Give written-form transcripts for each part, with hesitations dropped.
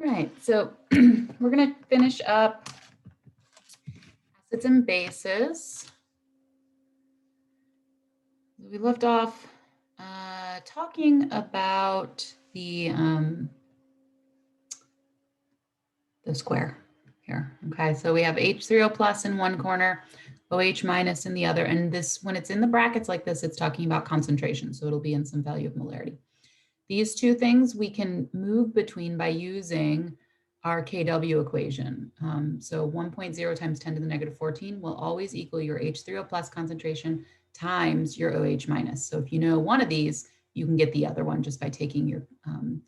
right, so we're going to finish up acids and bases. We left off talking about the square here. Okay, so we have H3O plus in one corner, OH minus in the other, and this, when it's in the brackets like this, it's talking about concentration, so it'll be in some value of molarity. These two things we can move between by using our KW equation. So 1.0 times 10 to the negative 14 will always equal your H3O plus concentration times your OH minus. So if you know one of these, you can get the other one just by taking your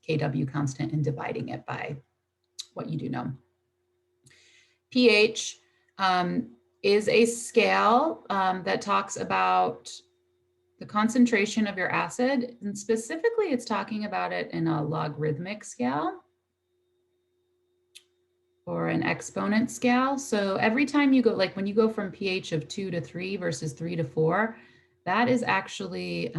KW constant and dividing it by what you do know. pH is a scale that talks about the concentration of your acid, and specifically it's talking about it in a logarithmic scale or an exponent scale. So every time you go, like when you go from pH of 2 to 3 versus 3 to 4, that is actually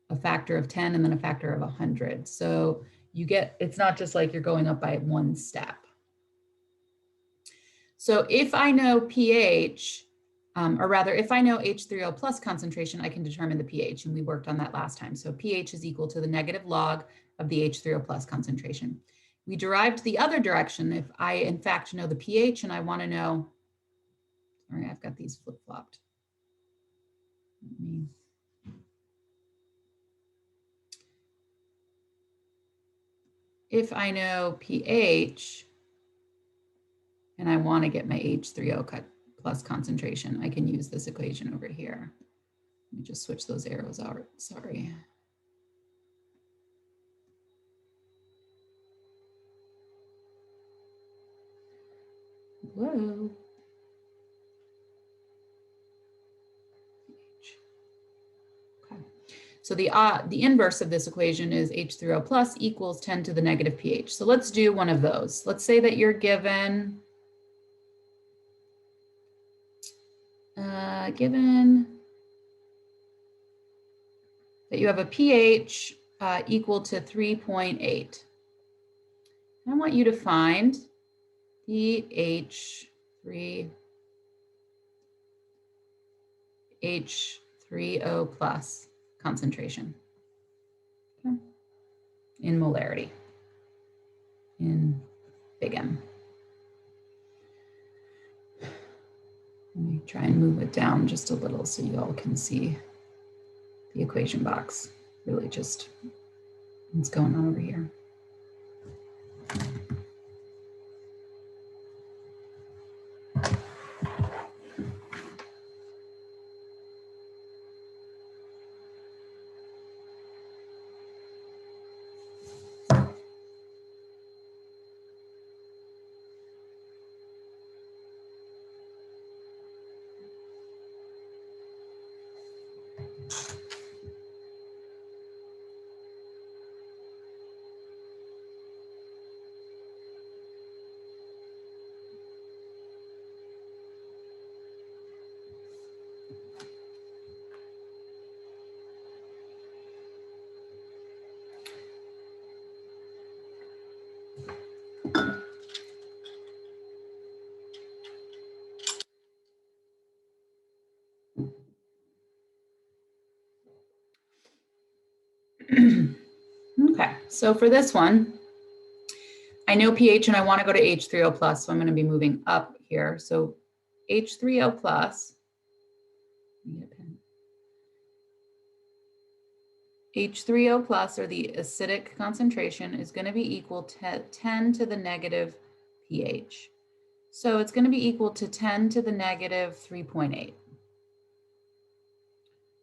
a factor of 10 and then a factor of 100. So you get, it's not just like you're going up by one step. So if I know pH, or rather, if I know H3O plus concentration, I can determine the pH, and we worked on that last time. So pH is equal to the negative log of the H3O plus concentration. We derived the other direction. If I, in fact, know the pH and I want to know, sorry, I've got these flip-flopped. If I know pH and I want to get my H3O plus concentration, I can use this equation over here. Let me just switch those arrows out, sorry. Whoa. Okay. So the inverse of this equation is H3O plus equals 10 to the negative pH. So let's do one of those. Let's say that you're given that you have a pH equal to 3.8. I want you to find the H3O plus concentration, okay, in molarity, in big M. Let me try and move it down just a little so you all can see the equation box, really just what's going on over here. Okay, so for this one, I know pH and I want to go to H3O plus, so I'm going to be moving up here. So H3O plus, H3O plus, or the acidic concentration, is going to be equal to 10 to the negative pH. So it's going to be equal to 10 to the negative 3.8.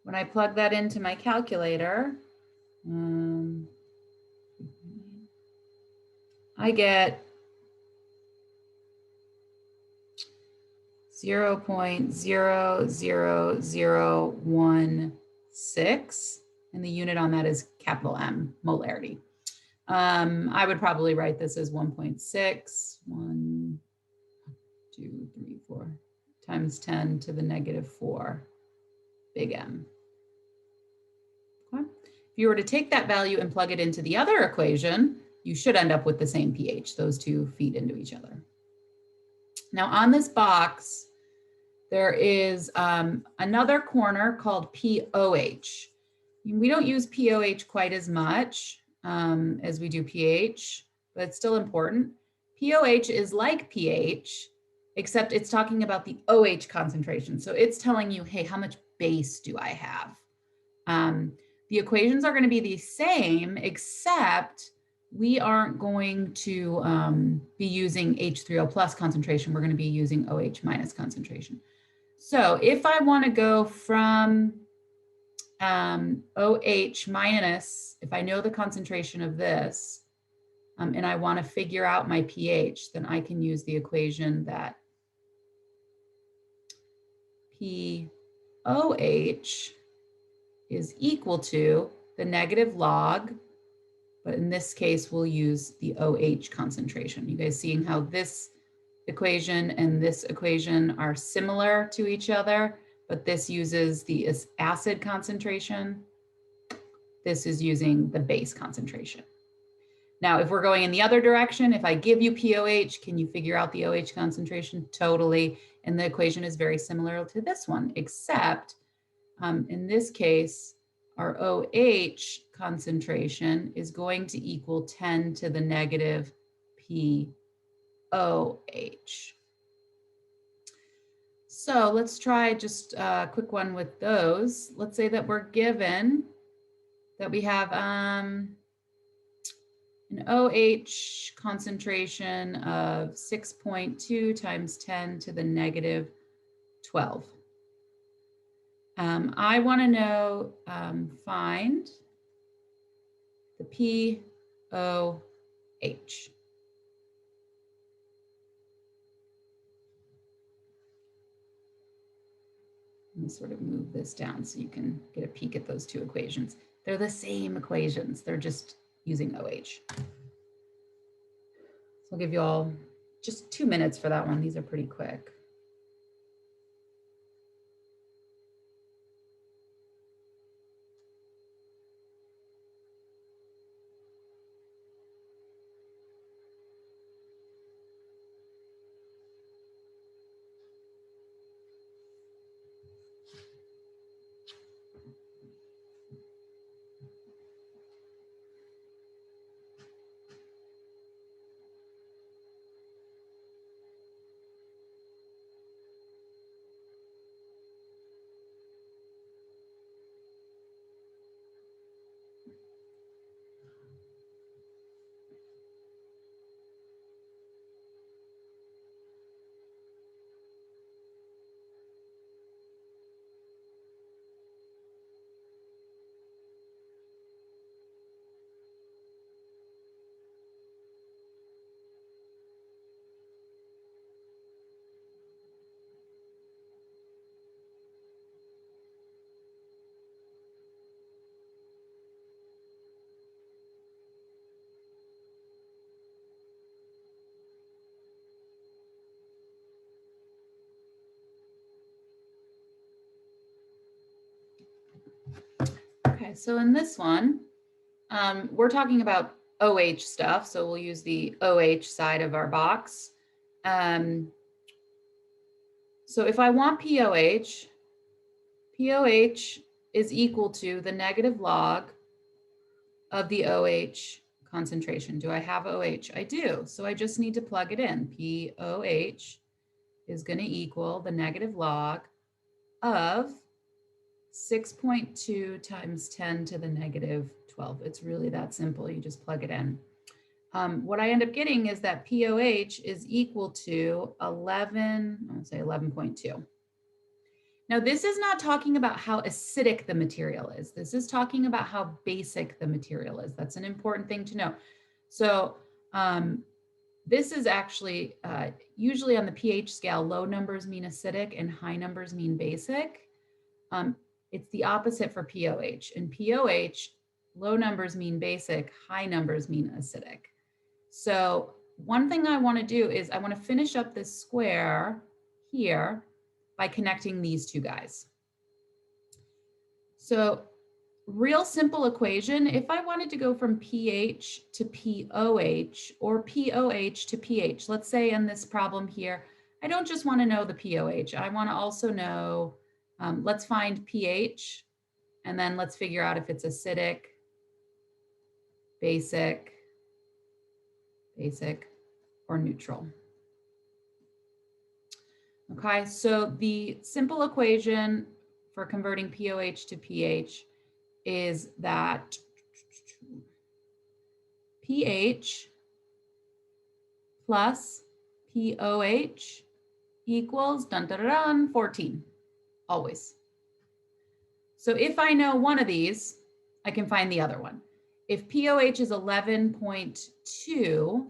When I plug that into my calculator, I get 0.00016, and the unit on that is capital M, molarity. I would probably write this as 1.6, 1, 2, 3, 4, times 10 to the negative 4, big M. Okay. If you were to take that value and plug it into the other equation, you should end up with the same pH. Those two feed into each other. Now on this box, there is another corner called POH. We don't use POH quite as much as we do pH, but it's still important. POH is like pH, except it's talking about the OH concentration. So it's telling you, hey, how much base do I have? The equations are going to be the same, except we aren't going to be using H3O plus concentration. We're going to be using OH minus concentration. So if I want to go from OH minus, if I know the concentration of this, and I want to figure out my pH, then I can use the equation that POH is equal to the negative log, but in this case, we'll use the OH concentration. You guys seeing how this equation and this equation are similar to each other, but this uses the acid concentration. This is using the base concentration. Now, if we're going in the other direction, if I give you POH, can you figure out the OH concentration? Totally. And the equation is very similar to this one, except in this case, our OH concentration is going to equal 10 to the negative POH. So let's try just a quick one with those. Let's say that we're given that we have an OH concentration of 6.2 times 10 to the negative 12. I want to know, find the POH. Let me sort of move this down so you can get a peek at those two equations. They're the same equations. They're just using OH. So I'll give you all just 2 minutes for that one. These are pretty quick. Okay, so in this one, we're talking about OH stuff, so we'll use the OH side of our box. So if I want POH, POH is equal to the negative log of the OH concentration. Do I have OH? I do, so I just need to plug it in. POH is going to equal the negative log of 6.2 times 10 to the negative 12. It's really that simple. You just plug it in. What I end up getting is that POH is equal to 11.2. Now, this is not talking about how acidic the material is. This is talking about how basic the material is. That's an important thing to know. So this is actually usually on the pH scale, low numbers mean acidic and high numbers mean basic. It's the opposite for POH. In POH, low numbers mean basic, high numbers mean acidic. So one thing I want to do is I want to finish up this square here by connecting these two guys. So real simple equation, if I wanted to go from pH to POH or POH to pH, let's say in this problem here, I don't just want to know the POH. I want to also know, let's find pH, and then let's figure out if it's acidic, basic, or neutral. Okay, so the simple equation for converting POH to pH is that pH plus POH equals 14, always. So if I know one of these, I can find the other one. If POH is 11.2,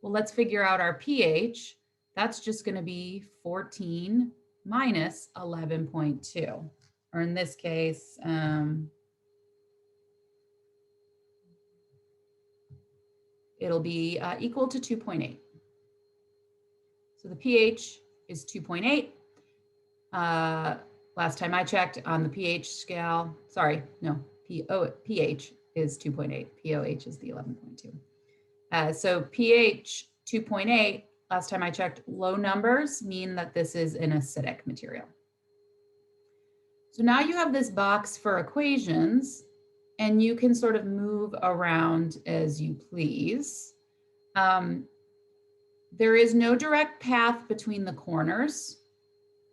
well, let's figure out our pH. That's just going to be 14 minus 11.2, or in this case, it'll be equal to 2.8. So the pH is 2.8. Last time I checked on the pH scale, sorry, no, pH is 2.8. POH is the 11.2. So pH 2.8, last time I checked, low numbers mean that this is an acidic material. So now you have this box for equations, and you can sort of move around as you please. There is no direct path between the corners.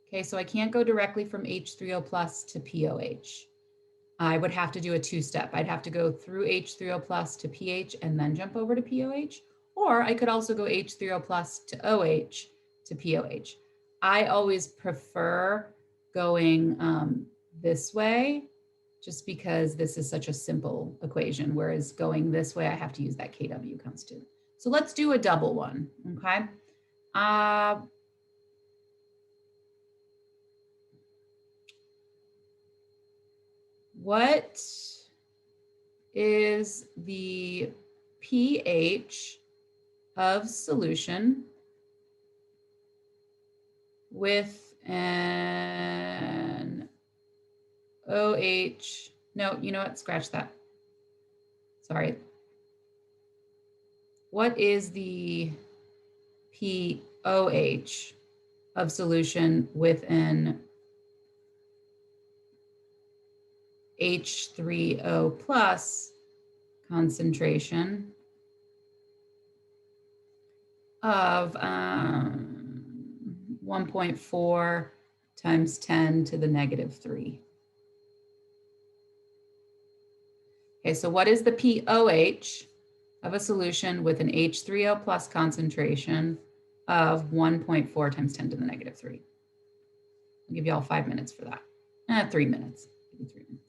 Okay, so I can't go directly from H3O plus to POH. I would have to do a two-step. I'd have to go through H3O plus to pH and then jump over to POH. Or I could also go H3O plus to OH to POH. I always prefer going this way just because this is such a simple equation, whereas going this way, I have to use that KW constant. So let's do a double one, okay? What is the pH of solution with an OH? No, you know what? Scratch that. Sorry. What is the POH of solution with an H3O plus concentration of 1.4 times 10 to the negative 3. Okay, so what is the POH of a solution with an H3O plus concentration of 1.4 times 10 to the negative 3? I'll give you all 5 minutes for that. 3 minutes. Give you 3 minutes.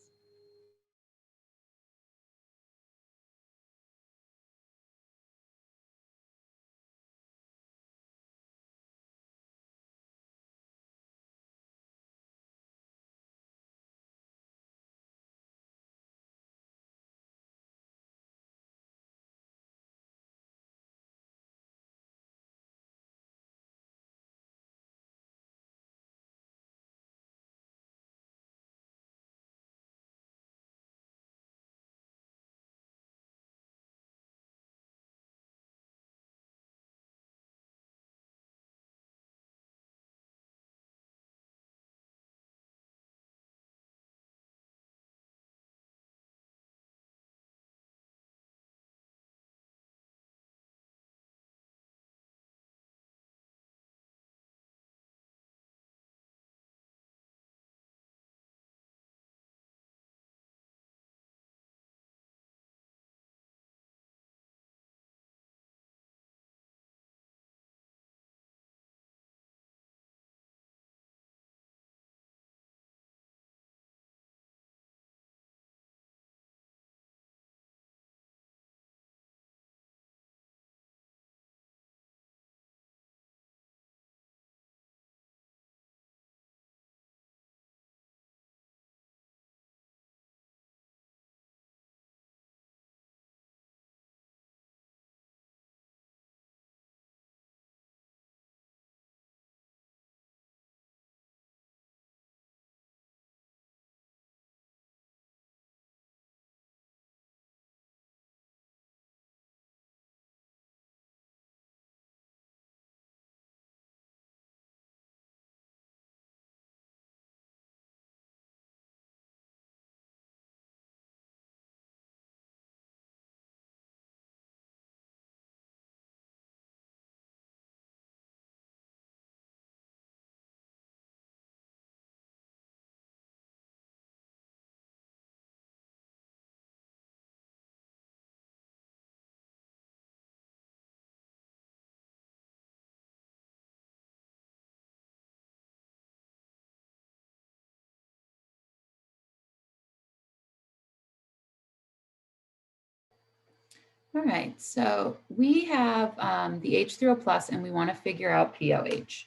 All right, so we have the H3O plus and we want to figure out POH.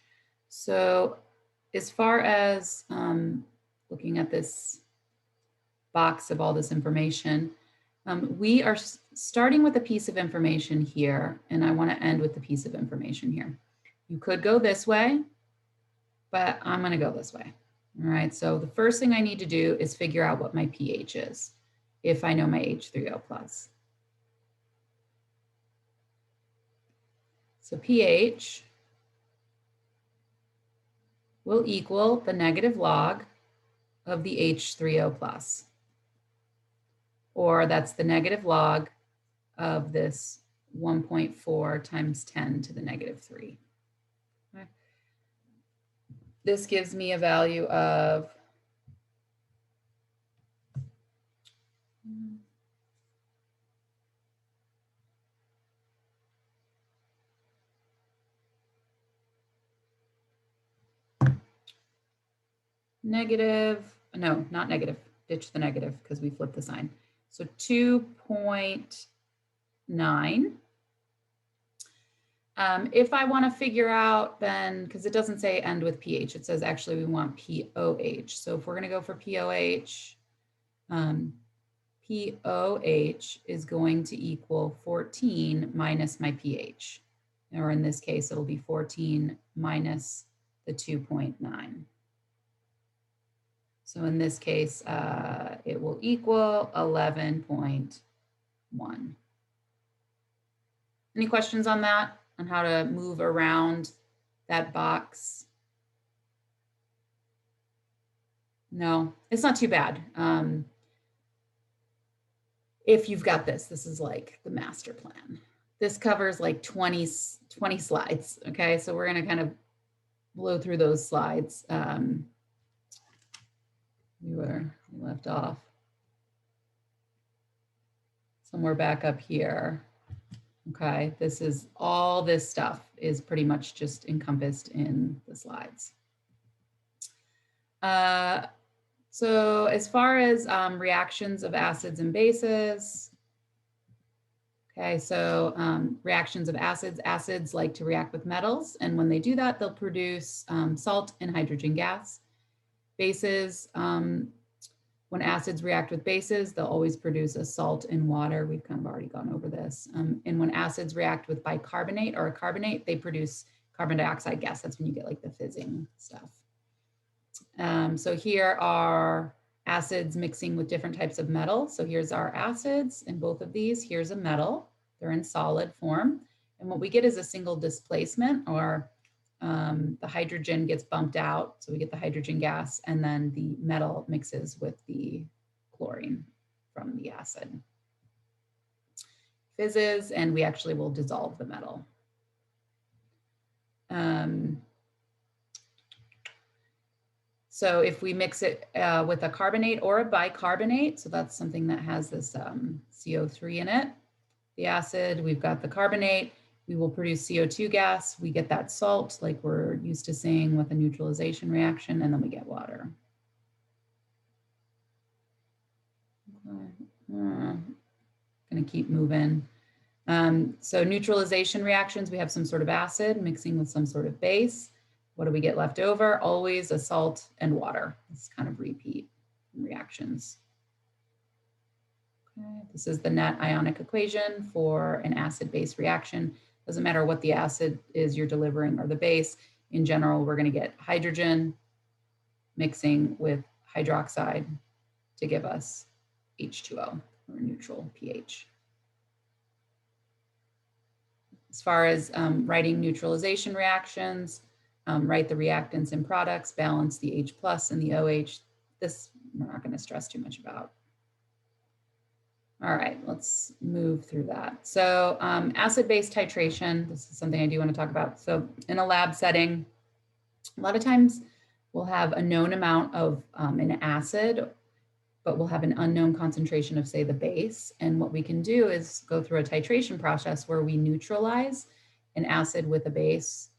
So as far as looking at this box of all this information, we are starting with a piece of information here, and I want to end with the piece of information here. You could go this way, but I'm going to go this way. All right, so the first thing I need to do is figure out what my pH is if I know my H3O plus. So pH will equal the negative log of the H3O plus, or that's the negative log of this 1.4 times 10 to the negative 3. Okay. This gives me a value of not negative, ditch the negative because we flipped the sign. So 2.9. If I want to figure out then, because it doesn't say end with pH, it says actually we want POH. So if we're going to go for POH, POH is going to equal 14 minus my pH. Or in this case, it'll be 14 minus the 2.9. So in this case, it will equal 11.1. Any questions on that, on how to move around that box? No, it's not too bad. If you've got this is like the master plan. This covers like 20 slides, okay? So we're gonna kind of blow through those slides. We left off somewhere back up here. Okay, all this stuff is pretty much just encompassed in the slides. So as far as reactions of acids and bases, okay, so reactions of acids like to react with metals, and when they do that, they'll produce salt and hydrogen gas. Bases, when acids react with bases, they'll always produce a salt and water. We've kind of already gone over this. And when acids react with bicarbonate or a carbonate, they produce carbon dioxide gas. That's when you get like the fizzing stuff. So here are acids mixing with different types of metal. So here's our acids in both of these. Here's a metal. They're in solid form. And what we get is a single displacement, or the hydrogen gets bumped out, so we get the hydrogen gas, and then the metal mixes with the chlorine from the acid. Fizzes, and we actually will dissolve the metal. So if we mix it with a carbonate or a bicarbonate, so that's something that has this CO3 in it, the acid, we've got the carbonate, we will produce CO2 gas. We get that salt like we're used to seeing with a neutralization reaction, and then we get water. Gonna keep moving. So neutralization reactions, we have some sort of acid mixing with some sort of base. What do we get left over? Always a salt and water. This kind of repeat reactions. Okay. This is the net ionic equation for an acid-base reaction. Doesn't matter what the acid is you're delivering or the base. In general, we're going to get hydrogen mixing with hydroxide to give us H2O, or neutral pH. As far as writing neutralization reactions, write the reactants and products, balance the H plus and the OH. This we're not going to stress too much about. All right, let's move through that. So acid-base titration, this is something I do want to talk about. So in a lab setting, a lot of times we'll have a known amount of an acid, but we'll have an unknown concentration of, say, the base. And what we can do is go through a titration process where we neutralize an acid with a base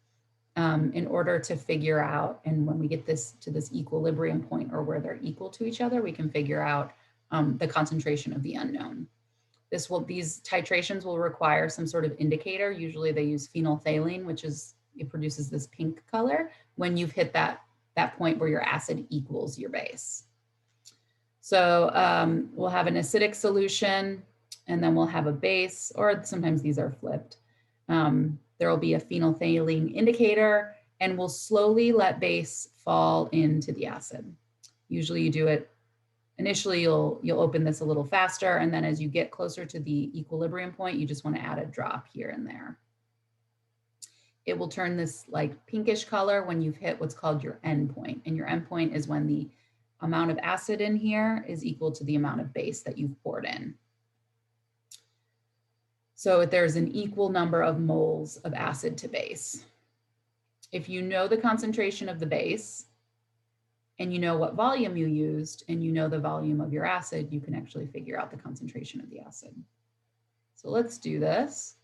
in order to figure out, and when we get this to this equilibrium point or where they're equal to each other, we can figure out the concentration of the unknown. These titrations will require some sort of indicator. Usually they use phenolphthalein, which is, it produces this pink color when you've hit that point where your acid equals your base. So we'll have an acidic solution, and then we'll have a base, or sometimes these are flipped. There will be a phenolphthalein indicator, and we'll slowly let base fall into the acid. Usually you do it, initially you'll open this a little faster, and then as you get closer to the equilibrium point, you just want to add a drop here and there. It will turn this like pinkish color when you've hit what's called your end point. And your end point is when the amount of acid in here is equal to the amount of base that you've poured in. So there's an equal number of moles of acid to base. If you know the concentration of the base, and you know what volume you used, and you know the volume of your acid, you can actually figure out the concentration of the acid. So let's do this.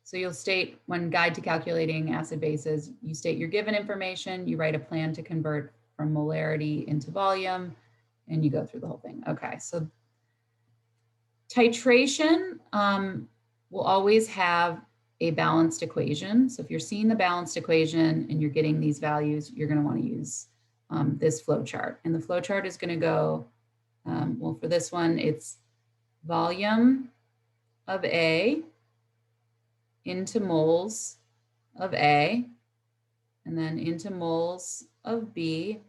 So you'll state, when guide to calculating acid bases, you state your given information, you write a plan to convert from molarity into volume, and you go through the whole thing. Okay, so titration will always have a balanced equation. So if you're seeing the balanced equation and you're getting these values, you're gonna wanna use this flow chart. And the flow chart is gonna go, well, for this one, it's volume of A into moles of A, and then into moles of B,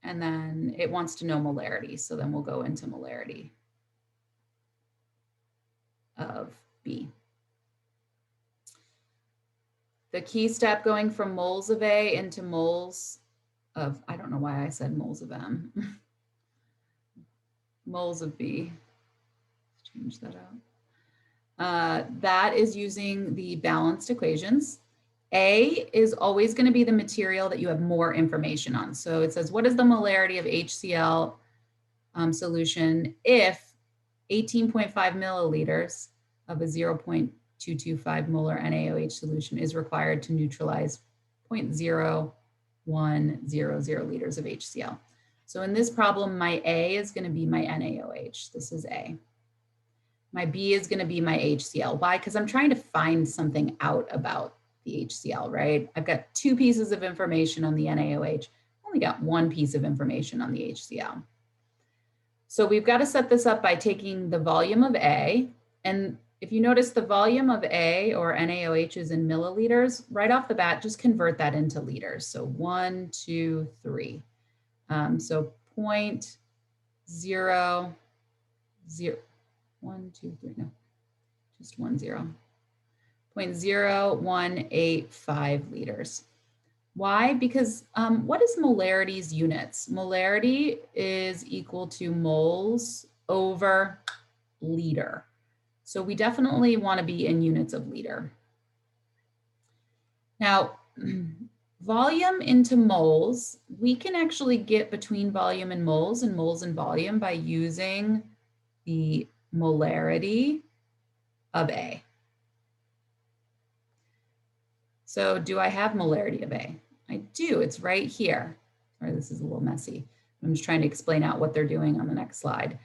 and then it wants to know molarity. So then we'll go into molarity of B. The key step going from moles of A into moles of, I don't know why I said moles of M, moles of B, let's change that out. That is using the balanced equations. A is always going to be the material that you have more information on. So it says, what is the molarity of HCl solution if 18.5 milliliters of a 0.225 molar NaOH solution is required to neutralize 0.0100 liters of HCl. So in this problem, my A is going to be my NaOH. This is A. My B is going to be my HCl. Why? Because I'm trying to find something out about the HCl, right? I've got 2 pieces of information on the NaOH. I've only got 1 piece of information on the HCl. So we've got to set this up by taking the volume of A. And if you notice the volume of A or NaOH is in milliliters, right off the bat, just convert that into liters. So 1, 2, 3. So 0.00. 1, 2, 3, no, just 1, 0. 0.0185 liters. Why? Because what is molarity's units? Molarity is equal to moles over liter. So we definitely want to be in units of liter. Now, volume into moles, we can actually get between volume and moles and volume by using the molarity of A. So do I have molarity of A? I do, it's right here. Sorry, this is a little messy. I'm just trying to explain out what they're doing on the next slide.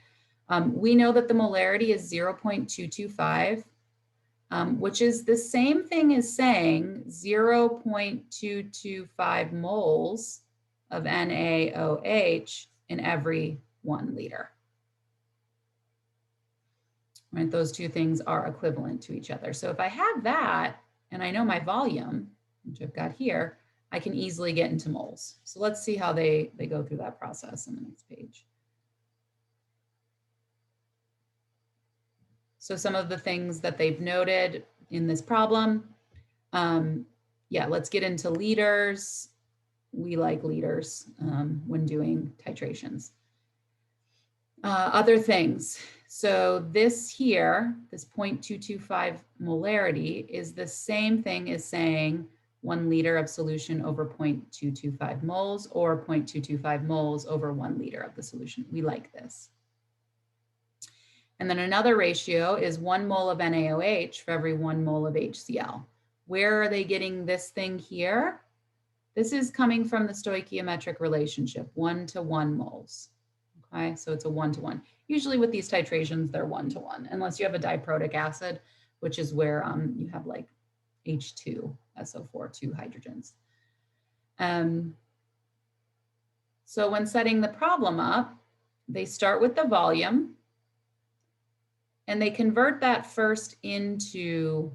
We know that the molarity is 0.225, which is the same thing as saying 0.225 moles of NaOH in every 1 liter. Right, those 2 things are equivalent to each other. So if I have that, and I know my volume, which I've got here, I can easily get into moles. So let's see how they go through that process on the next page. So some of the things that they've noted in this problem, yeah, let's get into liters. We like liters when doing titrations. Other things. So this here, this 0.225 molarity is the same thing as saying 1 liter of solution over 0.225 moles or 0.225 moles over 1 liter of the solution. We like this. And then another ratio is 1 mole of NaOH for every 1 mole of HCl. Where are they getting this thing here? This is coming from the stoichiometric relationship, 1 to 1 moles. Okay, so it's a 1 to 1. Usually with these titrations, they're 1-to-1, unless you have a diprotic acid, which is where you have like H2SO4, 2 hydrogens. So when setting the problem up, they start with the volume and they convert that first into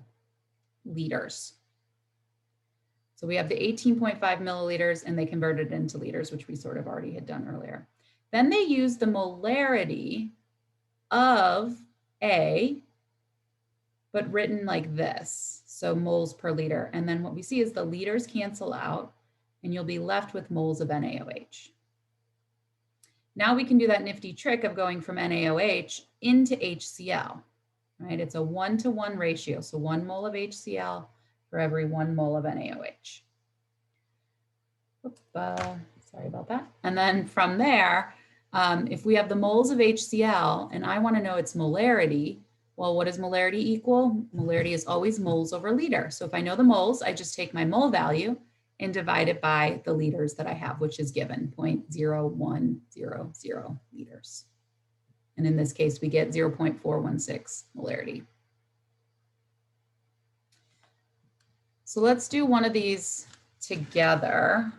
liters. So we have the 18.5 milliliters and they convert it into liters, which we sort of already had done earlier. Then they use the molarity of A, but written like this. So moles per liter. And then what we see is the liters cancel out and you'll be left with moles of NaOH. Now we can do that nifty trick of going from NaOH into HCl, right? It's a 1-to-1 ratio. So 1 mole of HCl for every 1 mole of NaOH. Sorry about that. And then from there, if we have the moles of HCl and I want to know its molarity, well, what does molarity equal? Molarity is always moles over liter. So if I know the moles, I just take my mole value and divide it by the liters that I have, which is given 0.0100 liters. And in this case, we get 0.416 molarity. So let's do one of these together.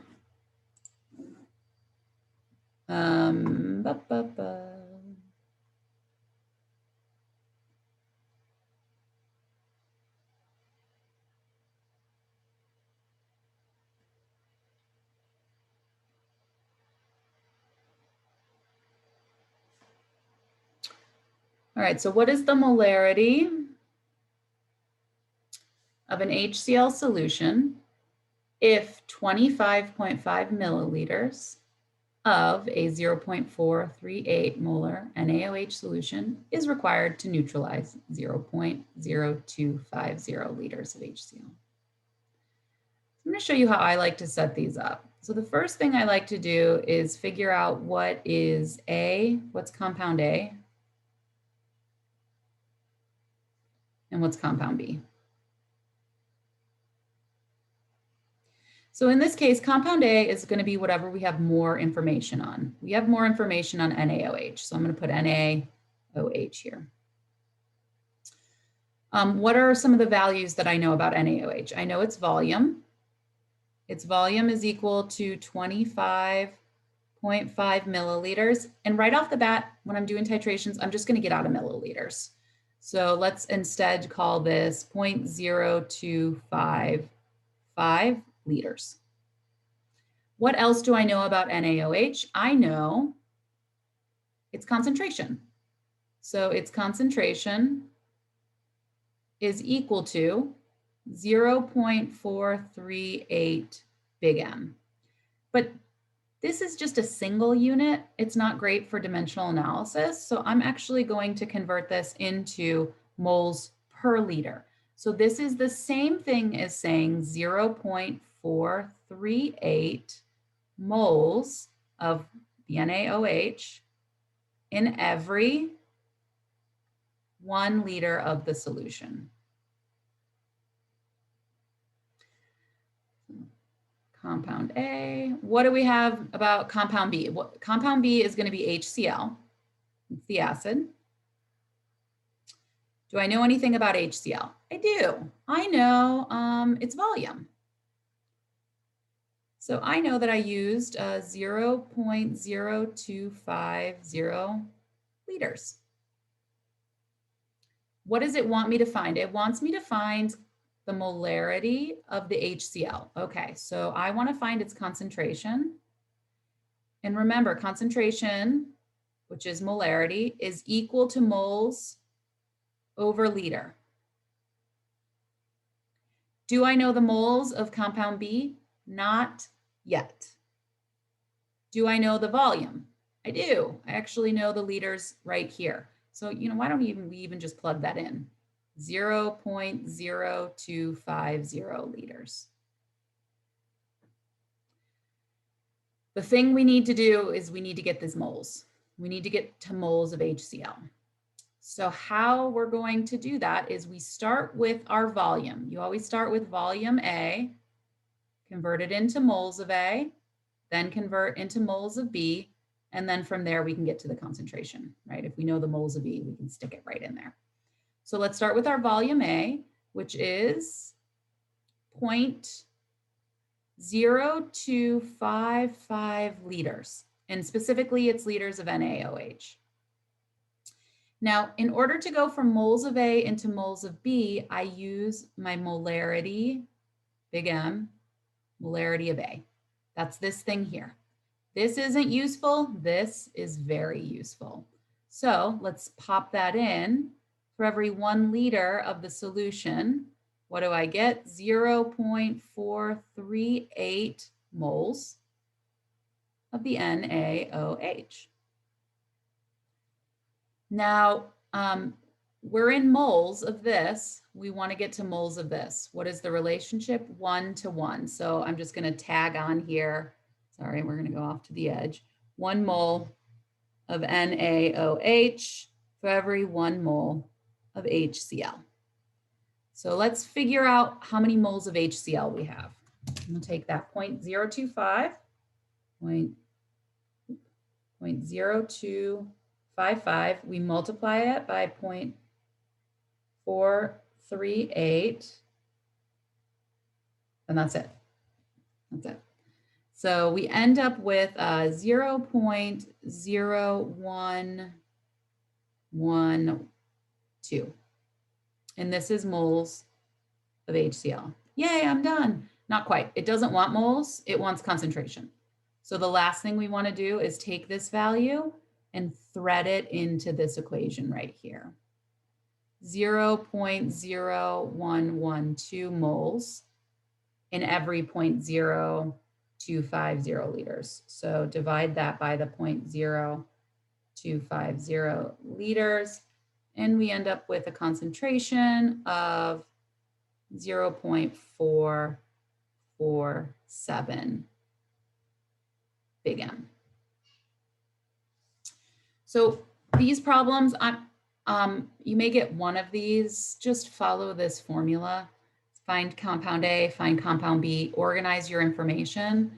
All right, so what is the molarity of an HCl solution if 25.5 milliliters of a 0.438 molar NaOH solution is required to neutralize 0.0250 liters of HCl? I'm going to show you how I like to set these up. So the first thing I like to do is figure out what is A, what's compound A, and what's compound B. So in this case, compound A is going to be whatever we have more information on. We have more information on NaOH, so I'm going to put NaOH here. What are some of the values that I know about NaOH? I know its volume. Its volume is equal to 25.5 milliliters. And right off the bat, when I'm doing titrations, I'm just going to get out of milliliters. So let's instead call this 0.0255 liters. What else do I know about NaOH? I know its concentration. So its concentration is equal to 0.438 big M. But this is just a single unit. It's not great for dimensional analysis. So I'm actually going to convert this into moles per liter. So this is the same thing as saying 0.438 moles of the NaOH in every 1 liter of the solution. Compound A. What do we have about compound B? Compound B is going to be HCl. It's the acid. Do I know anything about HCl? I do. I know its volume. So I know that I used 0.0250 liters. What does it want me to find? It wants me to find the molarity of the HCl. Okay, so I want to find its concentration. And remember, concentration, which is molarity, is equal to moles over liter. Do I know the moles of compound B? Not yet. Do I know the volume? I do. I actually know the liters right here. So, why don't we even just plug that in? 0.0250 liters. The thing we need to do is we need to get these moles. We need to get to moles of HCl. So how we're going to do that is we start with our volume. You always start with volume A, convert it into moles of A, then convert into moles of B, And then from there, we can get to the concentration, right? If we know the moles of E, we can stick it right in there. So let's start with our volume A, which is 0.0255 liters. And specifically, it's liters of NaOH. Now, in order to go from moles of A into moles of B, I use my molarity, big M, molarity of A. That's this thing here. This isn't useful. This is very useful. So let's pop that in. For every 1 liter of the solution, what do I get? 0.438 moles of the NaOH. Now, we're in moles of this. We want to get to moles of this. What is the relationship? 1 to 1. So I'm just going to tag on here. Sorry, we're going to go off to the edge. 1 mole of NaOH for every 1 mole of HCl. So let's figure out how many moles of HCl we have. We'll take that 0.025, 0.0255. We multiply it by 0.438, and that's it. That's it. So we end up with 0.0112. And this is moles of HCl. Yay, I'm done. Not quite. It doesn't want moles. It wants concentration. So the last thing we want to do is take this value and thread it into this equation right here. 0.0112 moles in every 0.0250 liters. So divide that by the 0.0250 liters, and we end up with a concentration of 0.447 big M. So these problems, you may get one of these. Just follow this formula. Find compound A, find compound B, organize your information,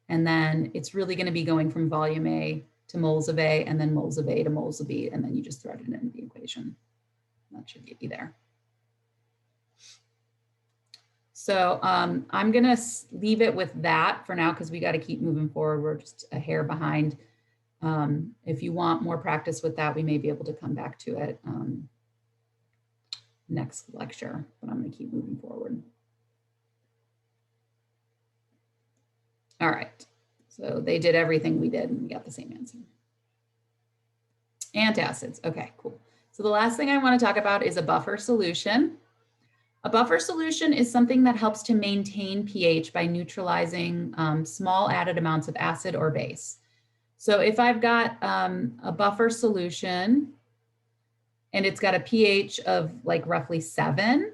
and then it's really going to be going from volume A to moles of A, and then moles of A to moles of B, and then you just thread it into the equation. That should get you there. So I'm going to leave it with that for now because we got to keep moving forward. We're just a hair behind. If you want more practice with that, we may be able to come back to it next lecture, but I'm going to keep moving forward. All right, so they did everything we did and we got the same answer. Antacids, okay, cool. So the last thing I want to talk about is a buffer solution. A buffer solution is something that helps to maintain pH by neutralizing small added amounts of acid or base. So if I've got a buffer solution and it's got a pH of like roughly 7,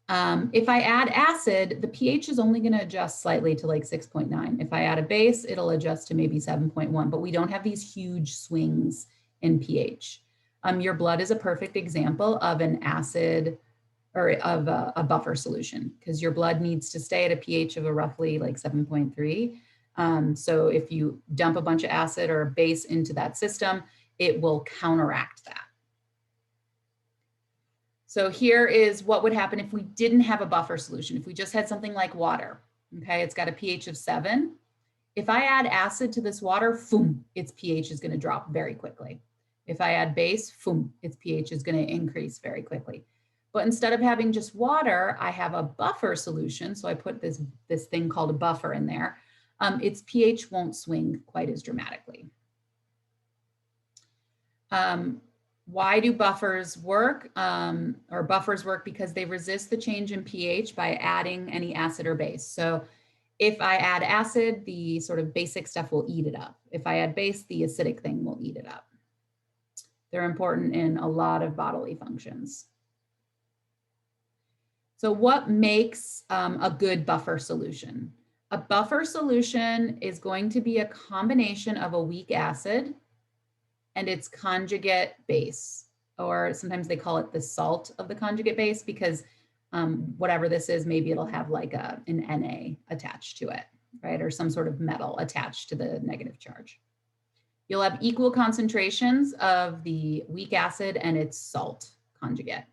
if I add acid, the pH is only going to adjust slightly to like 6.9. If I add a base, it'll adjust to maybe 7.1, but we don't have these huge swings in pH. Your blood is a perfect example of an acid or of a buffer solution because your blood needs to stay at a pH of a roughly like 7.3. So if you dump a bunch of acid or base into that system, it will counteract that. So here is what would happen if we didn't have a buffer solution. If we just had something like water, okay, it's got a pH of 7. If I add acid to this water, boom, its pH is going to drop very quickly. If I add base, boom, its pH is going to increase very quickly. But instead of having just water, I have a buffer solution. So I put this thing called a buffer in there. Its pH won't swing quite as dramatically. Why do buffers work? Buffers work because they resist the change in pH by adding any acid or base. So if I add acid, the sort of basic stuff will eat it up. If I add base, the acidic thing will eat it up. They're important in a lot of bodily functions. So what makes a good buffer solution? A buffer solution is going to be a combination of a weak acid and its conjugate base, or sometimes they call it the salt of the conjugate base because whatever this is, maybe it'll have like an Na attached to it, right? Or some sort of metal attached to the negative charge. You'll have equal concentrations of the weak acid and its salt conjugate.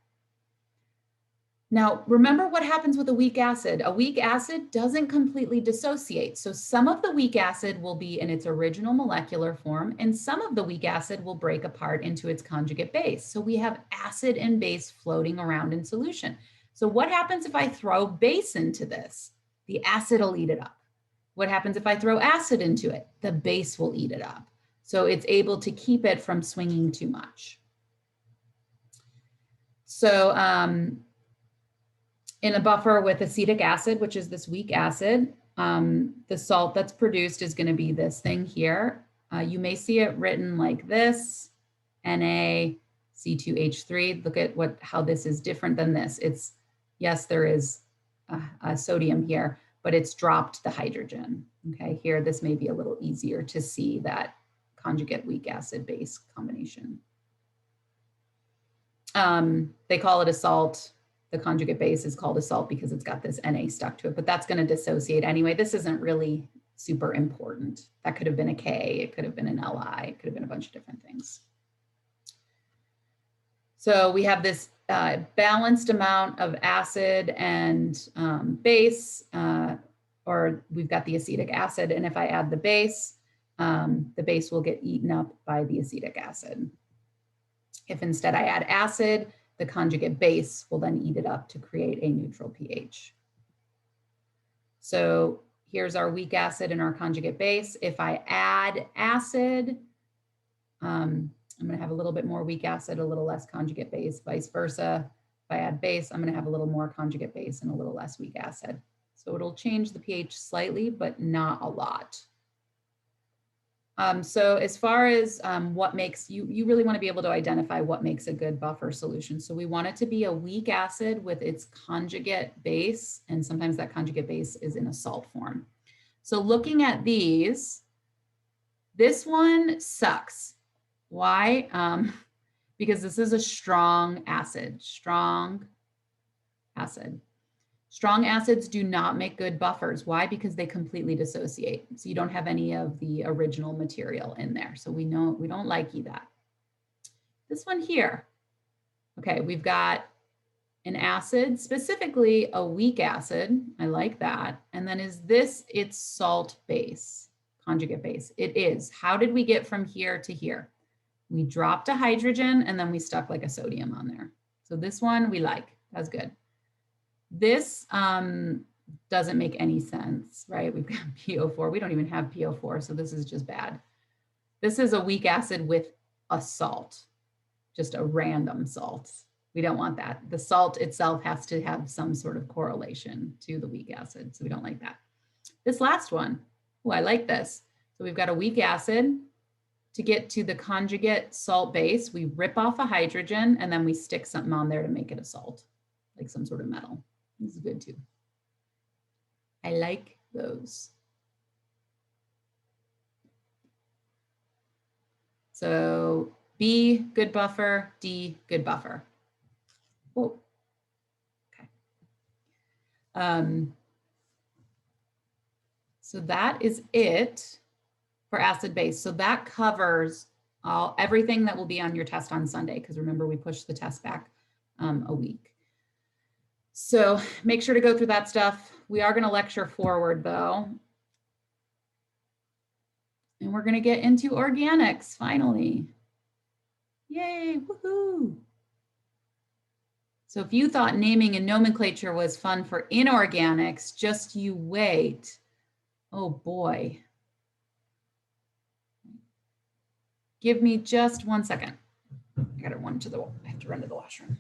Now, remember what happens with a weak acid. A weak acid doesn't completely dissociate. So some of the weak acid will be in its original molecular form, and some of the weak acid will break apart into its conjugate base. So we have acid and base floating around in solution. So what happens if I throw base into this? The acid will eat it up. What happens if I throw acid into it? The base will eat it up. So it's able to keep it from swinging too much. So in a buffer with acetic acid, which is this weak acid, the salt that's produced is going to be this thing here. You may see it written like this, NaC2H3. Look at how this is different than this. It's, yes, there is a sodium here, but it's dropped the hydrogen. Okay, here, this may be a little easier to see that conjugate weak acid base combination. They call it a salt. The conjugate base is called a salt because it's got this Na stuck to it, but that's going to dissociate anyway. This isn't really super important. That could have been a K, it could have been an Li, it could have been a bunch of different things. So we have this balanced amount of acid and base, or we've got the acetic acid, and if I add the base will get eaten up by the acetic acid. If instead I add acid, the conjugate base will then eat it up to create a neutral pH. So here's our weak acid and our conjugate base. If I add acid, I'm going to have a little bit more weak acid, a little less conjugate base, vice versa. If I add base, I'm going to have a little more conjugate base and a little less weak acid. So it'll change the pH slightly, but not a lot. So as far as what makes, you really want to be able to identify what makes a good buffer solution. So we want it to be a weak acid with its conjugate base, and sometimes that conjugate base is in a salt form. So looking at these, this one sucks. Why? Because this is a strong acid, strong acid. Strong acids do not make good buffers. Why? Because they completely dissociate. So you don't have any of the original material in there. So we know we don't like that. This one here, okay, we've got an acid, specifically a weak acid. I like that. And then is this its salt base, conjugate base? It is. How did we get from here to here? We dropped a hydrogen and then we stuck like a sodium on there. So this one we like, that's good. This doesn't make any sense, right? We've got PO4. We don't even have PO4, so this is just bad. This is a weak acid with a salt, just a random salt. We don't want that. The salt itself has to have some sort of correlation to the weak acid, so we don't like that. This last one, oh, I like this. So we've got a weak acid. To get to the conjugate salt base, we rip off a hydrogen and then we stick something on there to make it a salt, like some sort of metal. This is good too. I like those. So B, good buffer, D, good buffer. Oh, okay. So that is it for acid base. So that covers everything that will be on your test on Sunday, because remember we pushed the test back a week. So make sure to go through that stuff. We are going to lecture forward though. And we're going to get into organics finally. Yay, woohoo. So if you thought naming and nomenclature was fun for inorganics, just you wait. Oh boy. Give me just 1 second. I got to run to the, I have to run to the washroom.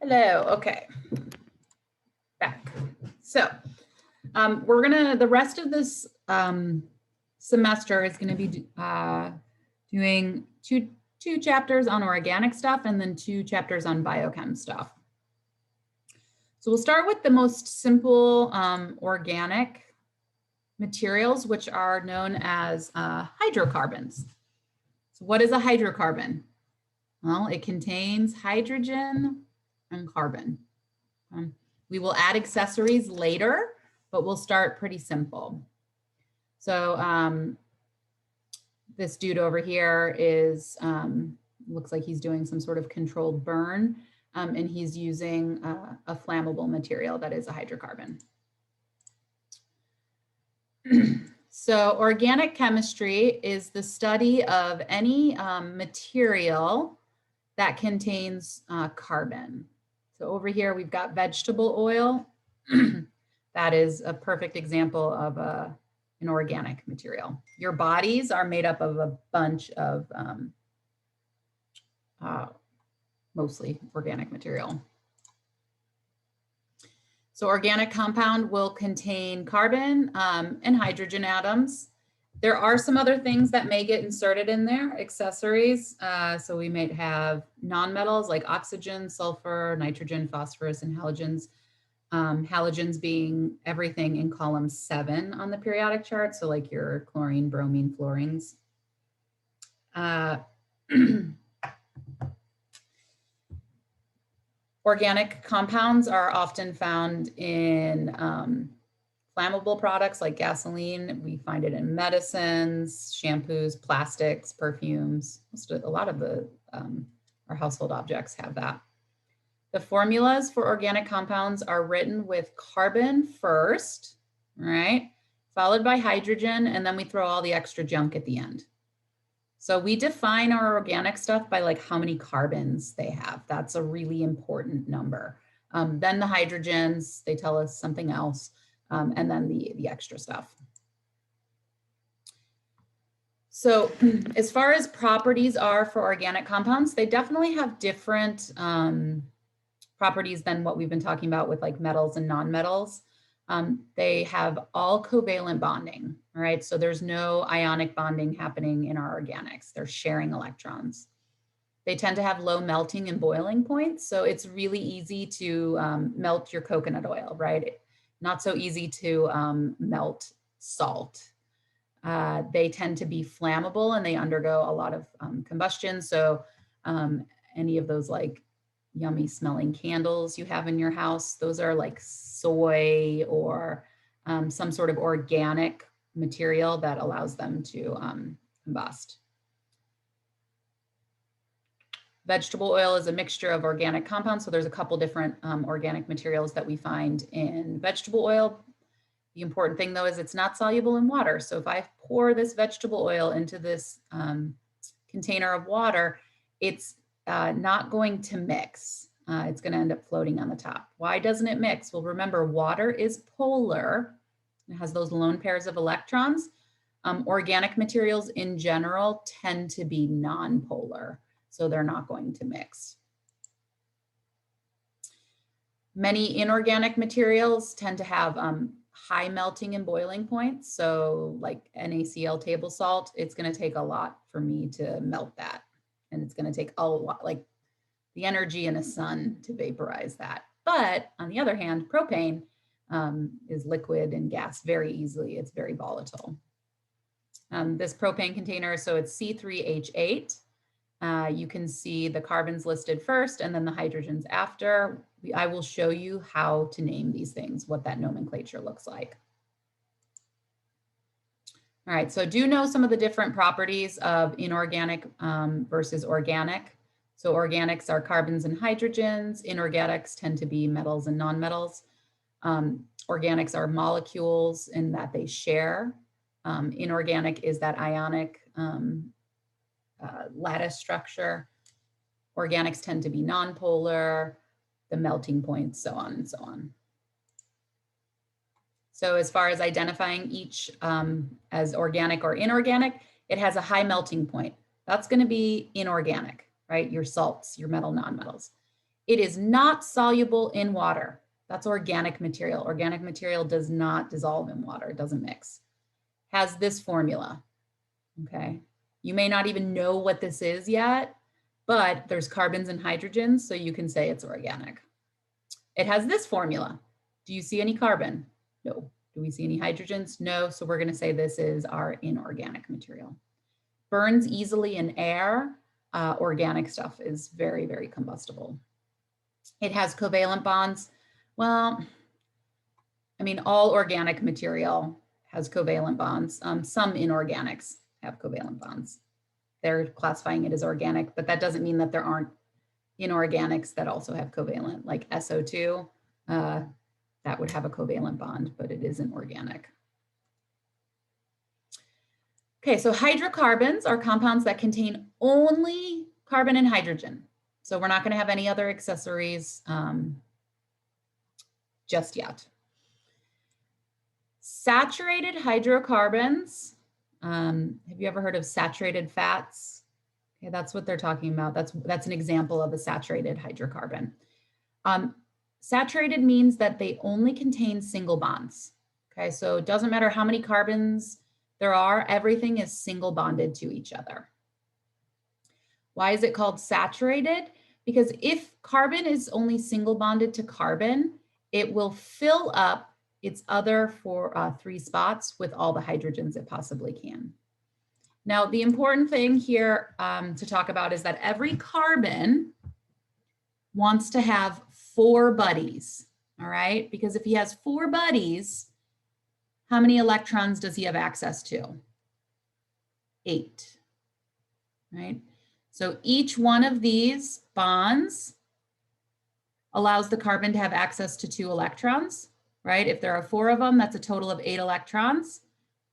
Hello, okay. Back. So the rest of this semester is gonna be doing two chapters on organic stuff and then 2 chapters on biochem stuff. So we'll start with the most simple organic materials, which are known as hydrocarbons. So what is a hydrocarbon? Well, it contains hydrogen and carbon. We will add accessories later, but we'll start pretty simple. So this dude over here is, looks like he's doing some sort of controlled burn, and he's using a flammable material that is a hydrocarbon. So organic chemistry is the study of any material that contains carbon. So over here, we've got vegetable oil. That is a perfect example of an organic material. Your bodies are made up of a bunch of mostly organic material. So organic compound will contain carbon and hydrogen atoms. There are some other things that may get inserted in there, accessories. So we might have nonmetals like oxygen, sulfur, nitrogen, phosphorus, and halogens. Halogens being everything in column 7 on the periodic chart. So like your chlorine, bromine, fluorines. Organic compounds are often found in flammable products like gasoline. We find it in medicines, shampoos, plastics, perfumes. A lot of our household objects have that. The formulas for organic compounds are written with carbon first, right? Followed by hydrogen, and then we throw all the extra junk at the end. So we define our organic stuff by like how many carbons they have. That's a really important number. Then the hydrogens, they tell us something else, and then the extra stuff. So as far as properties are for organic compounds, they definitely have different properties than what we've been talking about with like metals and nonmetals. They have all covalent bonding, all right? So there's no ionic bonding happening in our organics. They're sharing electrons. They tend to have low melting and boiling points. So it's really easy to melt your coconut oil, right? Not so easy to melt salt. They tend to be flammable and they undergo a lot of combustion. So any of those like yummy smelling candles you have in your house, those are like soy or some sort of organic material that allows them to combust. Vegetable oil is a mixture of organic compounds. So there's a couple different organic materials that we find in vegetable oil. The important thing though is it's not soluble in water. So if I pour this vegetable oil into this container of water, it's not going to mix. It's going to end up floating on the top. Why doesn't it mix? Well, remember, water is polar. It has those lone pairs of electrons. Organic materials in general tend to be non-polar, so they're not going to mix. Many inorganic materials tend to have high melting and boiling points. So like NaCl table salt, it's going to take a lot for me to melt that. And it's going to take a lot, like the energy in a sun to vaporize that. But on the other hand, propane is liquid and gas very easily. It's very volatile. This propane container, so it's C3H8. You can see the carbons listed first and then the hydrogens after. I will show you how to name these things, what that nomenclature looks like. All right, so do know some of the different properties of inorganic versus organic. So organics are carbons and hydrogens. Inorganics tend to be metals and nonmetals. Organics are molecules in that they share. Inorganic is that ionic lattice structure. Organics tend to be nonpolar, the melting points, so on and so on. So as far as identifying each as organic or inorganic, it has a high melting point. That's going to be inorganic, right? Your salts, your metal nonmetals. It is not soluble in water. That's organic material. Organic material does not dissolve in water. It doesn't mix. Has this formula, okay? You may not even know what this is yet, but there's carbons and hydrogens, so you can say it's organic. It has this formula. Do you see any carbon? No. Do we see any hydrogens? No, so we're gonna say this is our inorganic material. Burns easily in air. Organic stuff is very, very combustible. It has covalent bonds. Well, I mean, all organic material has covalent bonds. Some inorganics have covalent bonds. They're classifying it as organic, but that doesn't mean that there aren't inorganics that also have covalent, like SO2, that would have a covalent bond, but it isn't organic. Okay, so hydrocarbons are compounds that contain only carbon and hydrogen. So we're not going to have any other accessories just yet. Saturated hydrocarbons, have you ever heard of saturated fats? Okay, that's what they're talking about. That's an example of a saturated hydrocarbon. Saturated means that they only contain single bonds. Okay, so it doesn't matter how many carbons there are, everything is single bonded to each other. Why is it called saturated? Because if carbon is only single bonded to carbon, it will fill up its other 3 spots with all the hydrogens it possibly can. Now, the important thing here to talk about is that every carbon wants to have 4 buddies, all right? Because if he has 4 buddies, how many electrons does he have access to? 8, right? So each one of these bonds allows the carbon to have access to 2 electrons, right? If there are 4 of them, that's a total of 8 electrons.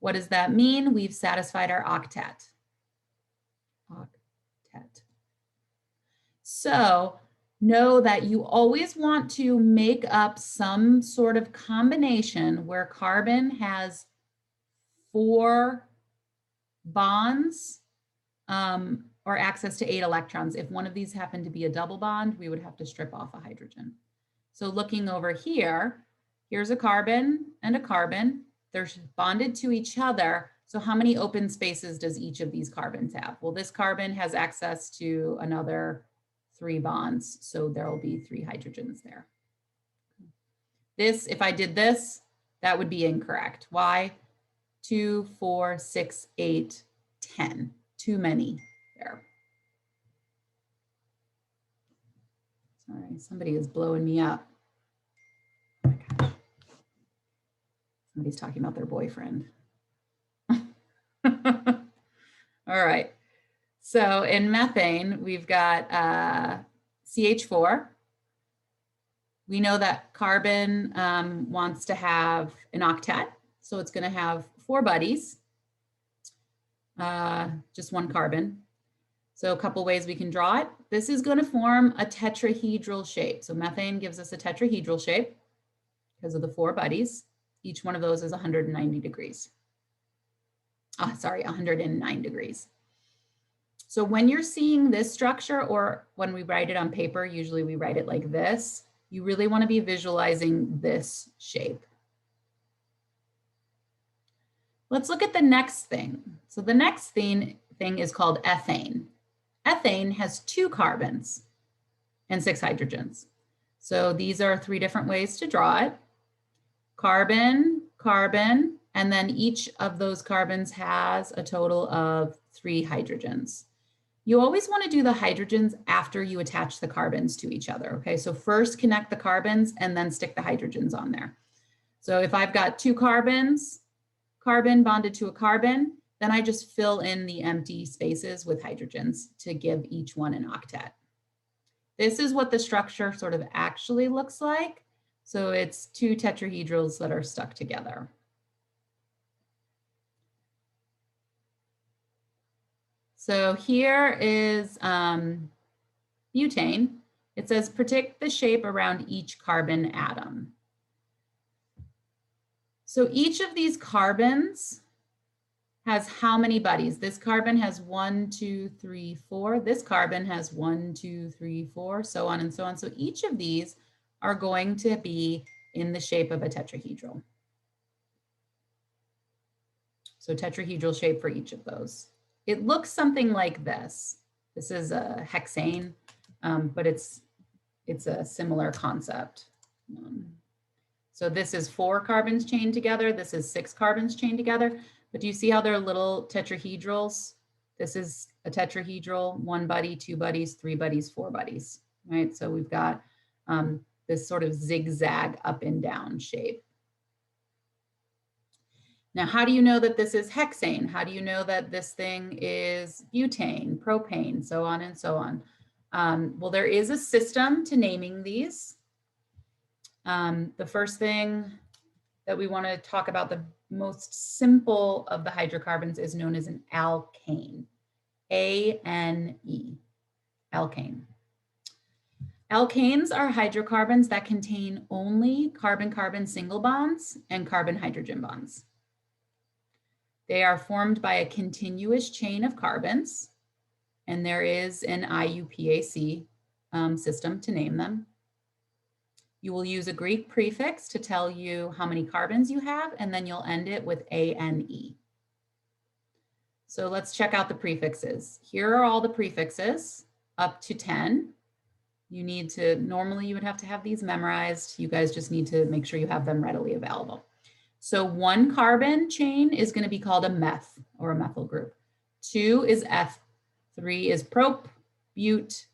What does that mean? We've satisfied our octet. Octet. So know that you always want to make up some sort of combination where carbon has 4 bonds or access to 8 electrons. If one of these happened to be a double bond, we would have to strip off a hydrogen. So looking over here, here's a carbon and a carbon. They're bonded to each other. So how many open spaces does each of these carbons have? Well, this carbon has access to another 3 bonds. So there will be 3 hydrogens there. This, if I did this, that would be incorrect. Why? 2, 4, 6, 8, 10. Too many there. Sorry, somebody is blowing me up. Oh my gosh. Somebody's talking about their boyfriend. All right. So in methane, we've got CH4. We know that carbon wants to have an octet. So it's going to have 4 buddies, just 1 carbon. So a couple ways we can draw it. This is going to form a tetrahedral shape. So methane gives us a tetrahedral shape because of the 4 buddies. Each one of those is 190 degrees. 109 degrees. So when you're seeing this structure, or when we write it on paper, usually we write it like this, you really want to be visualizing this shape. Let's look at the next thing. So the next thing is called ethane. Ethane has 2 carbons and 6 hydrogens. So these are 3 different ways to draw it. Carbon, carbon, and then each of those carbons has a total of 3 hydrogens. You always want to do the hydrogens after you attach the carbons to each other, okay? So first connect the carbons and then stick the hydrogens on there. So if I've got 2 carbons, carbon bonded to a carbon, then I just fill in the empty spaces with hydrogens to give each one an octet. This is what the structure sort of actually looks like. So it's 2 tetrahedrals that are stuck together. So here is butane. It says predict the shape around each carbon atom. So each of these carbons has how many buddies? This carbon has 1, 2, 3, 4. This carbon has 1, 2, 3, 4, so on and so on. So each of these are going to be in the shape of a tetrahedral. So tetrahedral shape for each of those. It looks something like this. This is a hexane, but it's a similar concept. So this is 4 carbons chained together. This is 6 carbons chained together. But do you see how they're little tetrahedrals? This is a tetrahedral, 1 buddy, 2 buddies, 3 buddies, 4 buddies, right? So we've got this sort of zigzag up and down shape. Now, how do you know that this is hexane? How do you know that this thing is butane, propane, so on and so on? Well, there is a system to naming these. The first thing that we want to talk about, the most simple of the hydrocarbons, is known as an alkane. A-N-E, alkane. Alkanes are hydrocarbons that contain only carbon-carbon single bonds and carbon-hydrogen bonds. They are formed by a continuous chain of carbons, and there is an IUPAC system to name them. You will use a Greek prefix to tell you how many carbons you have, and then you'll end it with ANE. So let's check out the prefixes. Here are all the prefixes up to 10. You need to, normally you would have to have these memorized. You guys just need to make sure you have them readily available. So 1 carbon chain is going to be called a meth or a methyl group. 2 is eth. 3 is prop, bute.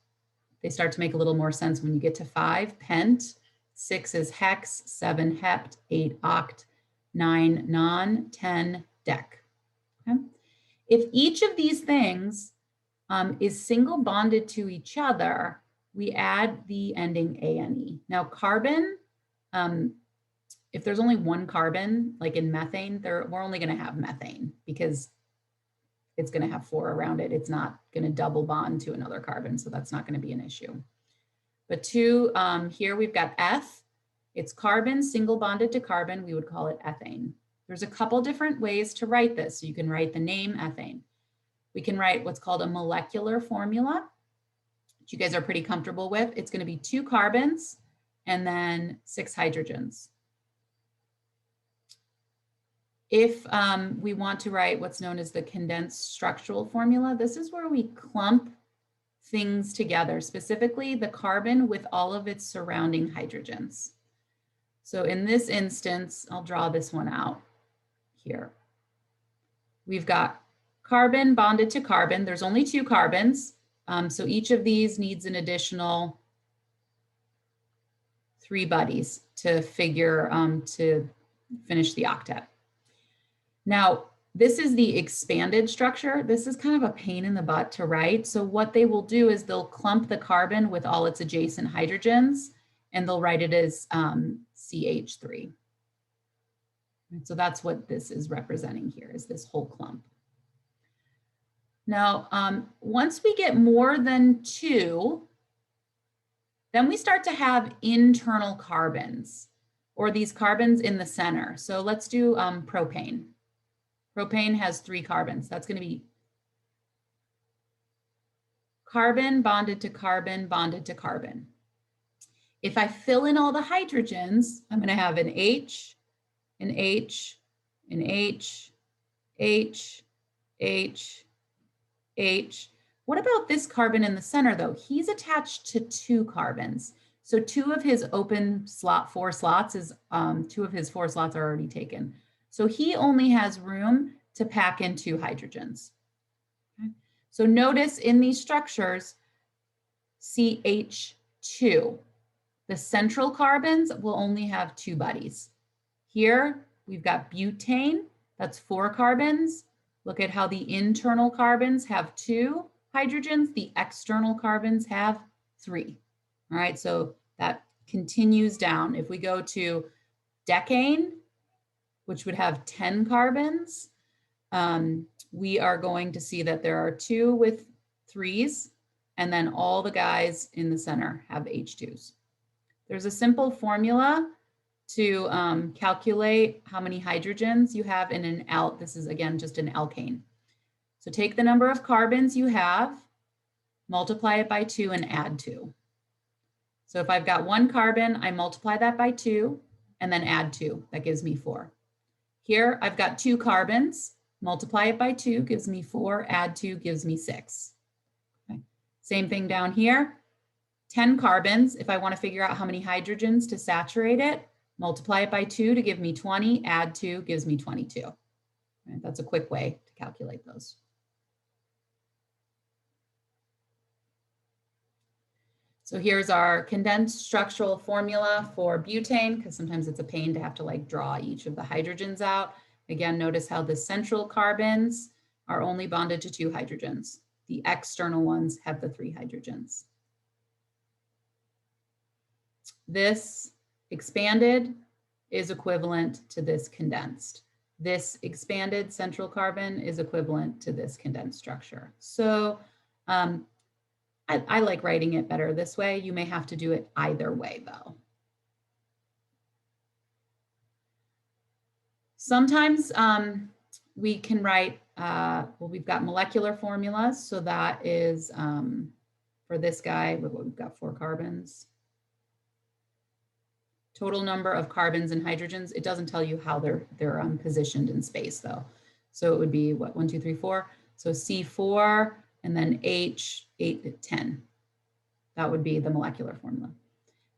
They start to make a little more sense when you get to 5, pent. 6 is hex, 7 hept, 8 oct, 9 non, 10 dec. Okay? If each of these things is single bonded to each other, we add the ending ane. Now carbon, if there's only 1 carbon, like in methane, we're only going to have methane because it's going to have 4 around it. It's not going to double bond to another carbon, so that's not going to be an issue. But 2, here we've got eth. It's carbon single bonded to carbon. We would call it ethane. There's a couple different ways to write this. So you can write the name ethane. We can write what's called a molecular formula, which you guys are pretty comfortable with. It's going to be 2 carbons and then 6 hydrogens. If we want to write what's known as the condensed structural formula, this is where we clump things together, specifically the carbon with all of its surrounding hydrogens. So in this instance, I'll draw this one out here. We've got carbon bonded to carbon. There's only 2 carbons. So each of these needs an additional 3 buddies to figure, to finish the octet. Now, this is the expanded structure. This is kind of a pain in the butt to write. So what they will do is they'll clump the carbon with all its adjacent hydrogens, and they'll write it as CH3. So that's what this is representing here, is this whole clump. Now, once we get more than 2, then we start to have internal carbons, or these carbons in the center. So let's do propane. Propane has 3 carbons. That's going to be carbon bonded to carbon bonded to carbon. If I fill in all the hydrogens, I'm going to have an H, an H, an H, H, H, H. What about this carbon in the center though? He's attached to 2 carbons. So 2 of his open slot, 4 slots is, 2 of his 4 slots are already taken. So he only has room to pack in 2 hydrogens. Okay. So notice in these structures, CH2, the central carbons will only have 2 buddies. Here we've got butane, that's 4 carbons. Look at how the internal carbons have 2 hydrogens, the external carbons have 3. All right, so that continues down. If we go to decane, which would have 10 carbons, we are going to see that there are 2 with 3s, and then all the guys in the center have H2s. There's a simple formula to calculate how many hydrogens you have in an this is again just an alkane. So take the number of carbons you have, multiply it by 2 and add 2. So if I've got 1 carbon, I multiply that by 2 and then add 2. That gives me 4. Here I've got 2 carbons, multiply it by 2 gives me 4, add 2 gives me 6. Okay. Same thing down here, 10 carbons. If I want to figure out how many hydrogens to saturate it, multiply it by 2 to give me 20, add 2 gives me 22. Right, that's a quick way to calculate those. So here's our condensed structural formula for butane, because sometimes it's a pain to have to like draw each of the hydrogens out. Again, notice how the central carbons are only bonded to 2 hydrogens. The external ones have the 3 hydrogens. This expanded is equivalent to this condensed. This expanded central carbon is equivalent to this condensed structure. So I like writing it better this way. You may have to do it either way though. Sometimes we can write, well, we've got molecular formulas. So that is for this guy, we've got 4 carbons. Total number of carbons and hydrogens. It doesn't tell you how they're positioned in space though. So it would be what, 1, 2, 3, 4. So C4 and then H8, 10. That would be the molecular formula.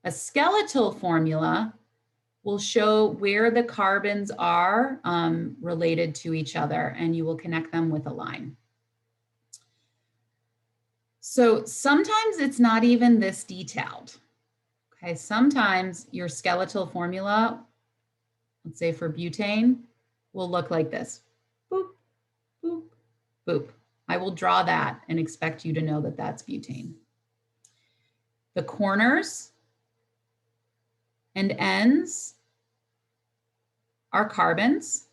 A skeletal formula will show where the carbons are related to each other, and you will connect them with a line. So sometimes it's not even this detailed. Okay, sometimes your skeletal formula, let's say for butane, will look like this. Boop, boop, boop. I will draw that and expect you to know that that's butane. The corners and ends are carbons.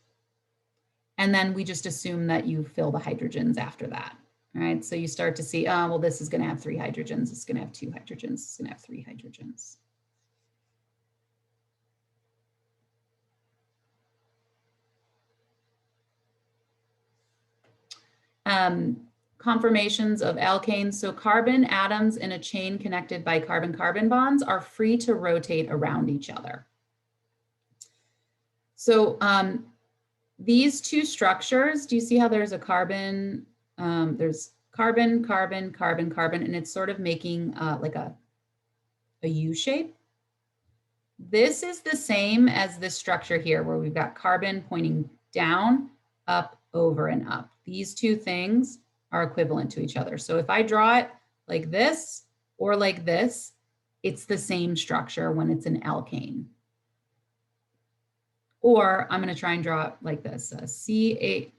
And then we just assume that you fill the hydrogens after that. All right, so you start to see, oh, well, this is going to have 3 hydrogens. It's going to have 2 hydrogens. It's going to have 3 hydrogens. Conformations of alkanes. So carbon atoms in a chain connected by carbon-carbon bonds are free to rotate around each other. So these 2 structures, do you see how there's a carbon, there's carbon, carbon, carbon, carbon, and it's sort of making like a U shape? This is the same as this structure here where we've got carbon pointing down, up, over, and up. These 2 things are equivalent to each other. So if I draw it like this or like this, it's the same structure when it's an alkane. Or I'm going to try and draw it like this, C8,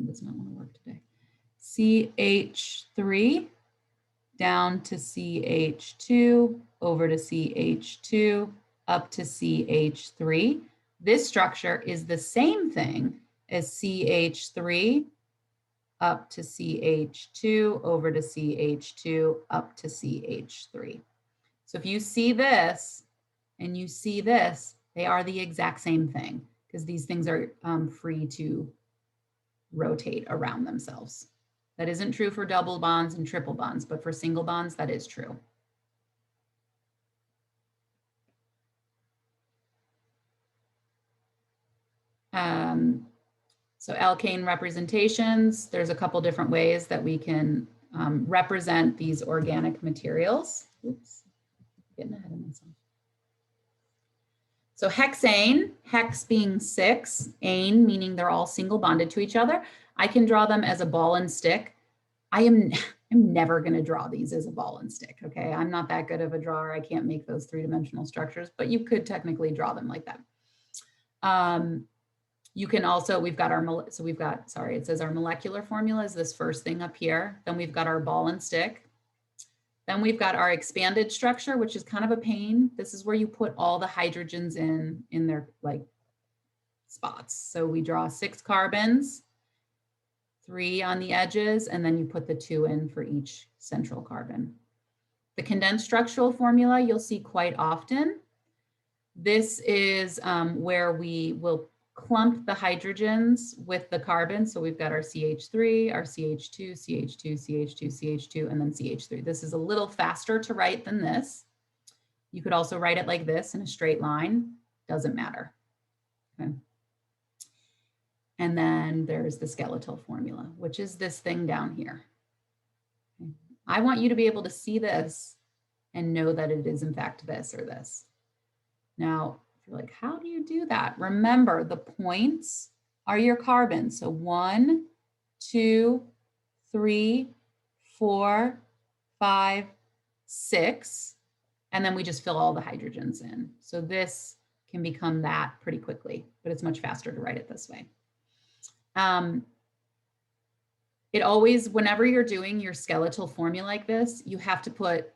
does not want to work today, CH3 down to CH2, over to CH2, up to CH3. This structure is the same thing as CH3 up to CH2, over to CH2, up to CH3. So if you see this and you see this, they are the exact same thing because these things are free to rotate around themselves. That isn't true for double bonds and triple bonds, but for single bonds, that is true. So alkane representations, there's a couple different ways that we can represent these organic materials. Oops, getting ahead of myself. So hexane, hex being 6, ane meaning they're all single bonded to each other. I can draw them as a ball and stick. I'm never going to draw these as a ball and stick, okay? I'm not that good of a drawer. I can't make those 3-dimensional structures, but you could technically draw them like that. You can also, we've got our, so we've got, sorry, it says our molecular formula is this first thing up here. Then we've got our ball and stick. Then we've got our expanded structure, which is kind of a pain. This is where you put all the hydrogens in their like spots. So we draw 6 carbons, 3 on the edges, and then you put the 2 in for each central carbon. The condensed structural formula you'll see quite often This is where we will clump the hydrogens with the carbon. So we've got our CH3, our CH2, CH2, CH2, CH2, and then CH3. This is a little faster to write than this. You could also write it like this in a straight line, doesn't matter. Okay. And then there's the skeletal formula, which is this thing down here. Okay. I want you to be able to see this and know that it is in fact this or this. Now, if you're like, how do you do that? Remember, the points are your carbons. So 1, 2, 3, 4, 5, 6, and then we just fill all the hydrogens in. So this can become that pretty quickly, but it's much faster to write it this way. It always, whenever you're doing your skeletal formula like this, you have to put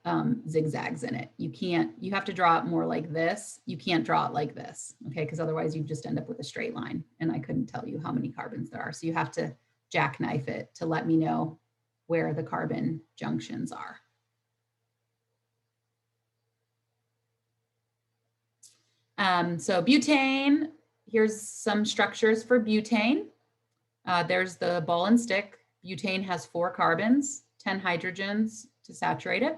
zigzags in it. You have to draw it more like this. You can't draw it like this, okay? Because otherwise you just end up with a straight line and I couldn't tell you how many carbons there are. So you have to jackknife it to let me know where the carbon junctions are. So butane, here's some structures for butane. There's the ball and stick. Butane has 4 carbons, 10 hydrogens to saturate it.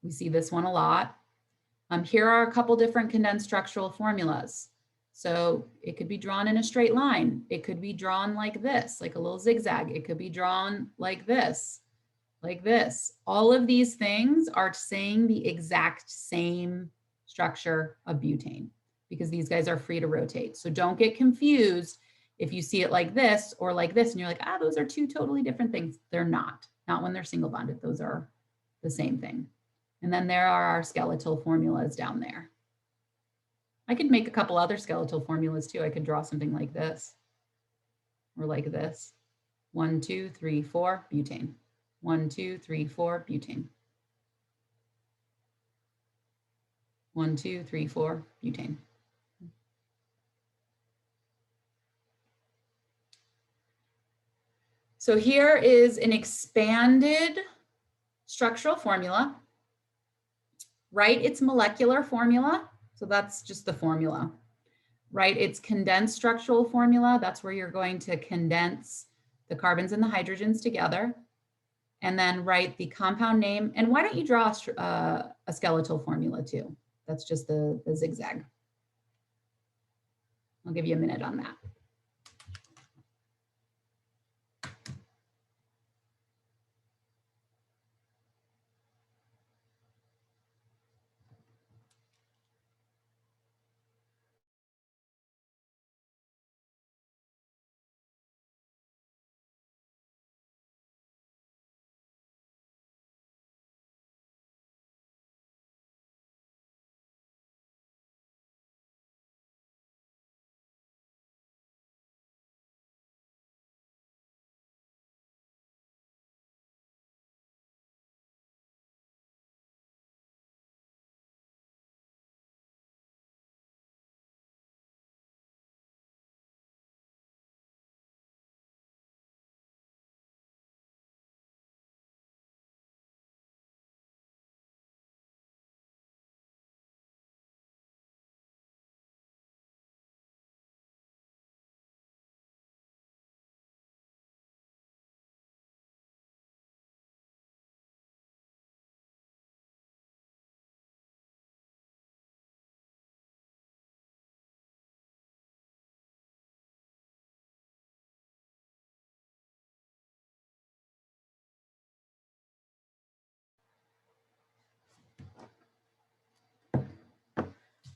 We see this one a lot. Here are a couple different condensed structural formulas. So it could be drawn in a straight line. It could be drawn like this, like a little zigzag. It could be drawn like this, like this. All of these things are saying the exact same structure of butane because these guys are free to rotate. So don't get confused if you see it like this or like this and you're like, ah, those are 2 totally different things. They're not when they're single bonded. Those are the same thing. And then there are our skeletal formulas down there. I could make a couple other skeletal formulas too. I could draw something like this or like this. 1, 2, 3, 4, butane. 1, 2, 3, 4, butane. 1, 2, 3, 4, butane. So here is an expanded structural formula. Write its molecular formula. So that's just the formula. Write its condensed structural formula. That's where you're going to condense the carbons and the hydrogens together. And then write the compound name. And why don't you draw a skeletal formula too? That's just the zigzag. I'll give you a minute on that.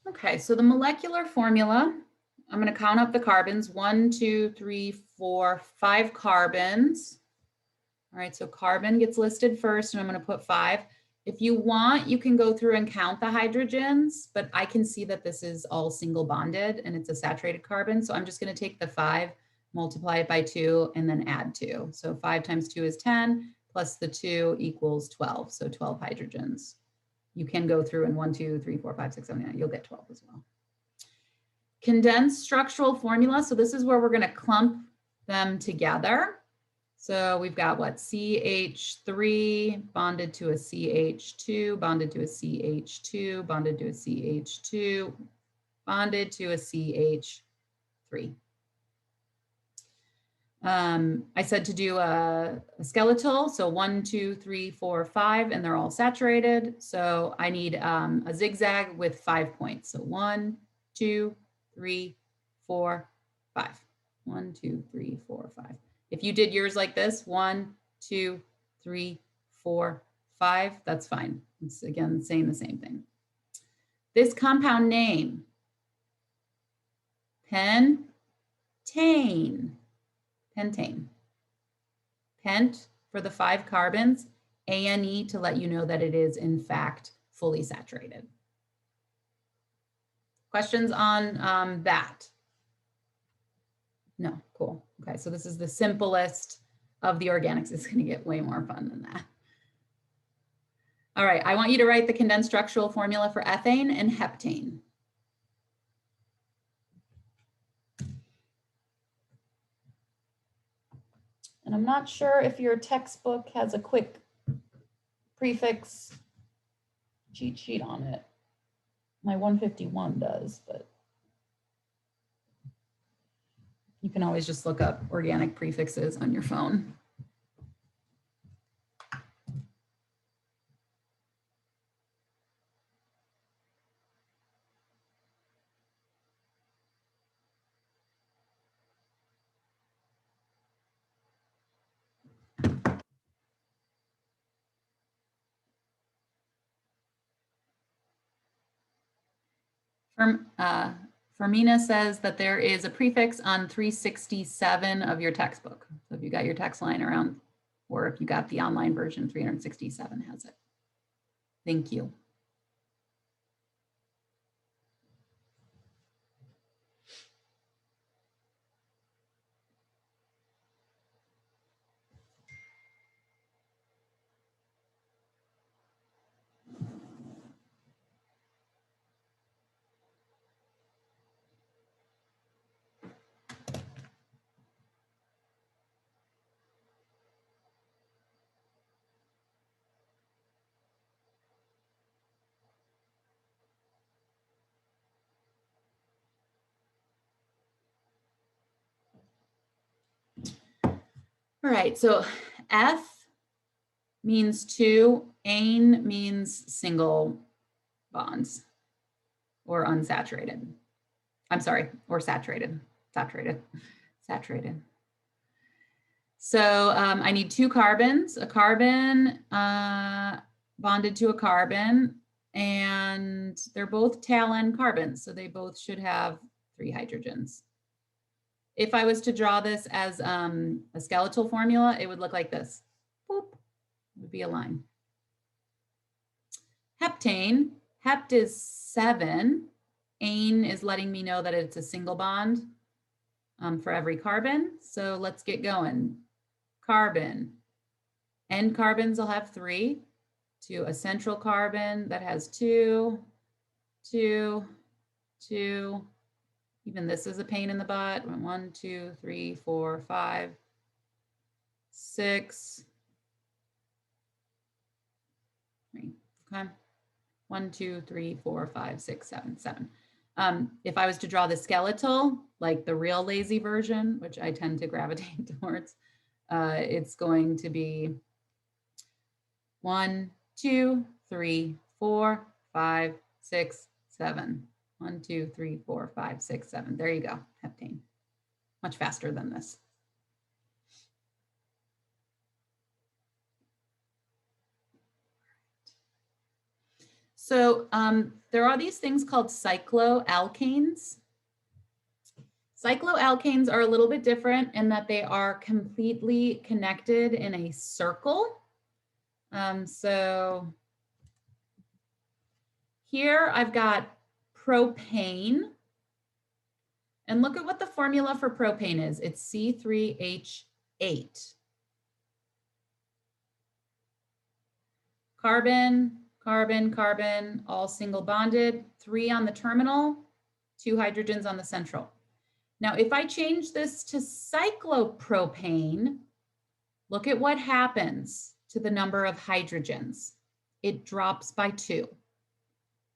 Okay, so the molecular formula, I'm going to count up the carbons. 1, 2, 3, 4, 5 carbons. All right, so carbon gets listed first, and I'm going to put 5. If you want, you can go through and count the hydrogens, but I can see that this is all single bonded and it's a saturated carbon. So I'm just going to take the 5, multiply it by 2, and then add 2. So 5 times 2 is 10, plus the 2 equals 12. So 12 hydrogens. You can go through and 1, 2, 3, 4, 5, 6, 7, 8, you'll get 12 as well. Condensed structural formula. So this is where we're going to clump them together. So we've got what? CH3 bonded to a CH2, bonded to a CH2, bonded to a CH2, bonded to a CH3. I said to do a skeletal. So 1, 2, 3, 4, 5, and they're all saturated. So I need a zigzag with 5 points. So 1, 2, 3, 4, 5. 1, 2, 3, 4, 5. If you did yours like this, 1, 2, 3, 4, 5, that's fine. It's again saying the same thing. This compound name, pentane. Pentane. Pent for the 5 carbons, ANE to let you know that it is in fact fully saturated. Questions on that? No, cool. Okay, so this is the simplest of the organics. It's going to get way more fun than that. All right, I want you to write the condensed structural formula for ethane and heptane. And I'm not sure if your textbook has a quick prefix cheat sheet on it. My 151 does, but you can always just look up organic prefixes on your phone. Fermina says that there is a prefix on 367 of your textbook. So if you got your text line around, or if you got the online version, 367 has it. Thank you. All right, so F means 2, ane means single bonds or unsaturated. I'm sorry, or saturated, saturated. So I need 2 carbons, a carbon bonded to a carbon, and they're both talon carbons, so they both should have 3 hydrogens. If I was to draw this as a skeletal formula, it would look like this. Boop, it would be a line. Heptane, hept is 7. Ane is letting me know that it's a single bond for every carbon. So let's get going. Carbon. End carbons will have 3 to a central carbon that has 2, 2, 2. Even this is a pain in the butt. 1, 2, 3, 4, 5, 6. 3. Okay. 1, 2, 3, 4, 5, 6, 7, 7. If I was to draw the skeletal, like the real lazy version, which I tend to gravitate towards, it's going to be 1, 2, 3, 4, 5, 6, 7. 1, 2, 3, 4, 5, 6, 7. There you go, heptane. Much faster than this. So there are these things called cycloalkanes. Cycloalkanes are a little bit different in that they are completely connected in a circle. So here I've got propane. And look at what the formula for propane is. It's C3H8. Carbon, carbon, carbon, all single bonded, 3 on the terminal, 2 hydrogens on the central. Now, if I change this to cyclopropane, Look at what happens to the number of hydrogens. It drops by 2.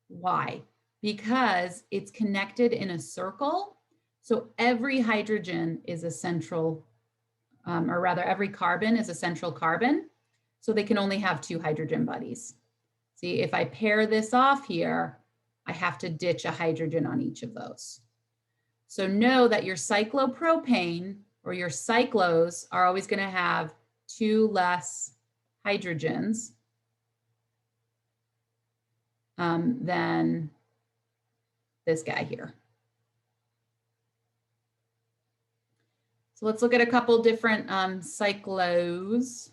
Why? Because it's connected in a circle. So every hydrogen is a central, or rather every carbon is a central carbon. So they can only have 2 hydrogen buddies. See, if I pair this off here, I have to ditch a hydrogen on each of those. So know that your cyclopropane or your cyclos are always going to have 2 less hydrogens than this guy here. So let's look at a couple different cyclos.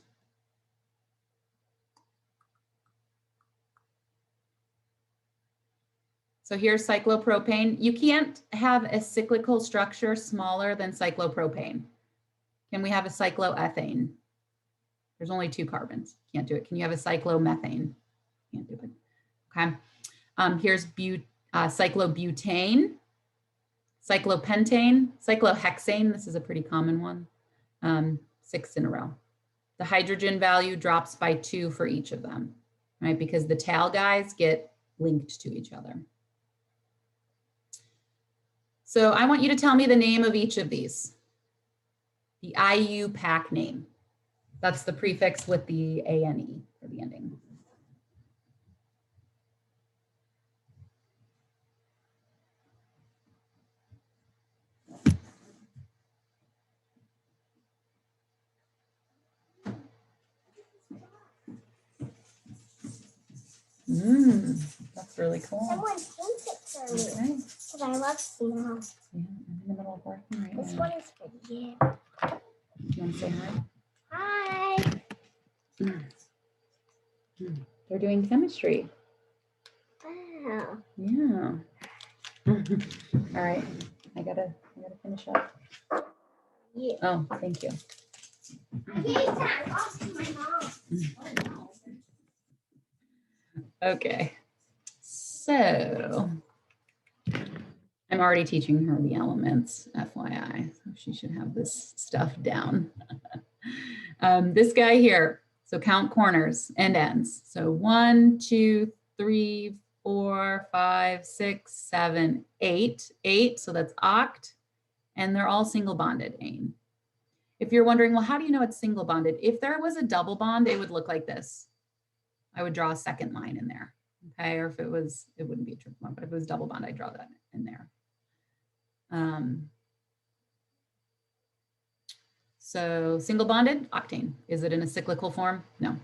So here's cyclopropane. You can't have a cyclical structure smaller than cyclopropane. Can we have a cycloethane? There's only 2 carbons. Can't do it. Can you have a cyclomethane? Can't do it. Okay. Here's cyclobutane, cyclopentane, cyclohexane. This is a pretty common one. 6 in a row. The hydrogen value drops by 2 for each of them, right? Because the tail guys get linked to each other. So I want you to tell me the name of each of these. The IUPAC name. That's the prefix with the ANE for the ending. That's really cool. Someone paint it for me. Okay. Because I love snow. Yeah, I'm in the middle of working right This now. one is for you. You want to say hi? Hi. They're doing chemistry. Wow. Yeah. All right. I gotta finish up. Yeah. Oh, thank you. I gave that off to my mom. Okay. So I'm already teaching her the elements, FYI. So she should have this stuff down. This guy here. So count corners and ends. So 1, 2, 3, 4, 5, 6, 7, 8. 8. So that's oct. And they're all single bonded, ane. If you're wondering, well, how do you know it's single bonded? If there was a double bond, it would look like this. I would draw a second line in there. Okay, or if it was, it wouldn't be a triple bond, but if it was double bond, I'd draw that in there. So single bonded, octane. Is it in a cyclical form? No.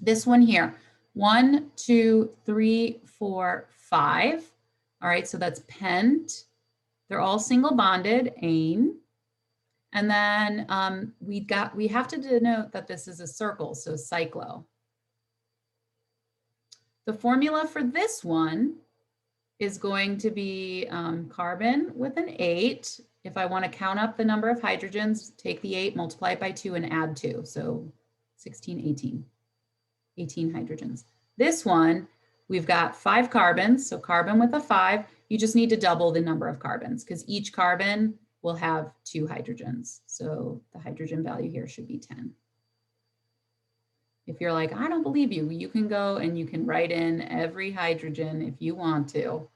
This one here, 1, 2, 3, 4, 5. All right, so that's pent. They're all single bonded, ane. And then we have to denote that this is a circle, so cyclo. The formula for this one is going to be carbon with an 8. If I want to count up the number of hydrogens, take the 8, multiply it by 2, and add 2. So 16, 18. 18 hydrogens. This one, we've got 5 carbons, so carbon with a 5. You just need to double the number of carbons because each carbon will have 2 hydrogens. So the hydrogen value here should be 10. If you're like, I don't believe you, you can go and you can write in every hydrogen if you want to.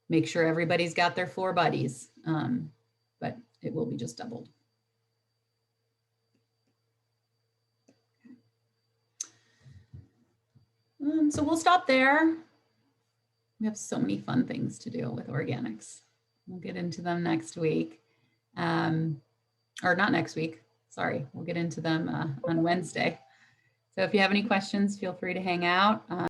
Make sure everybody's got their 4 buddies, but it will be just doubled. So we'll stop there. We have so many fun things to do with organics. We'll get into them next week, or not next week. Sorry, we'll get into them on Wednesday. So if you have any questions, feel free to hang out.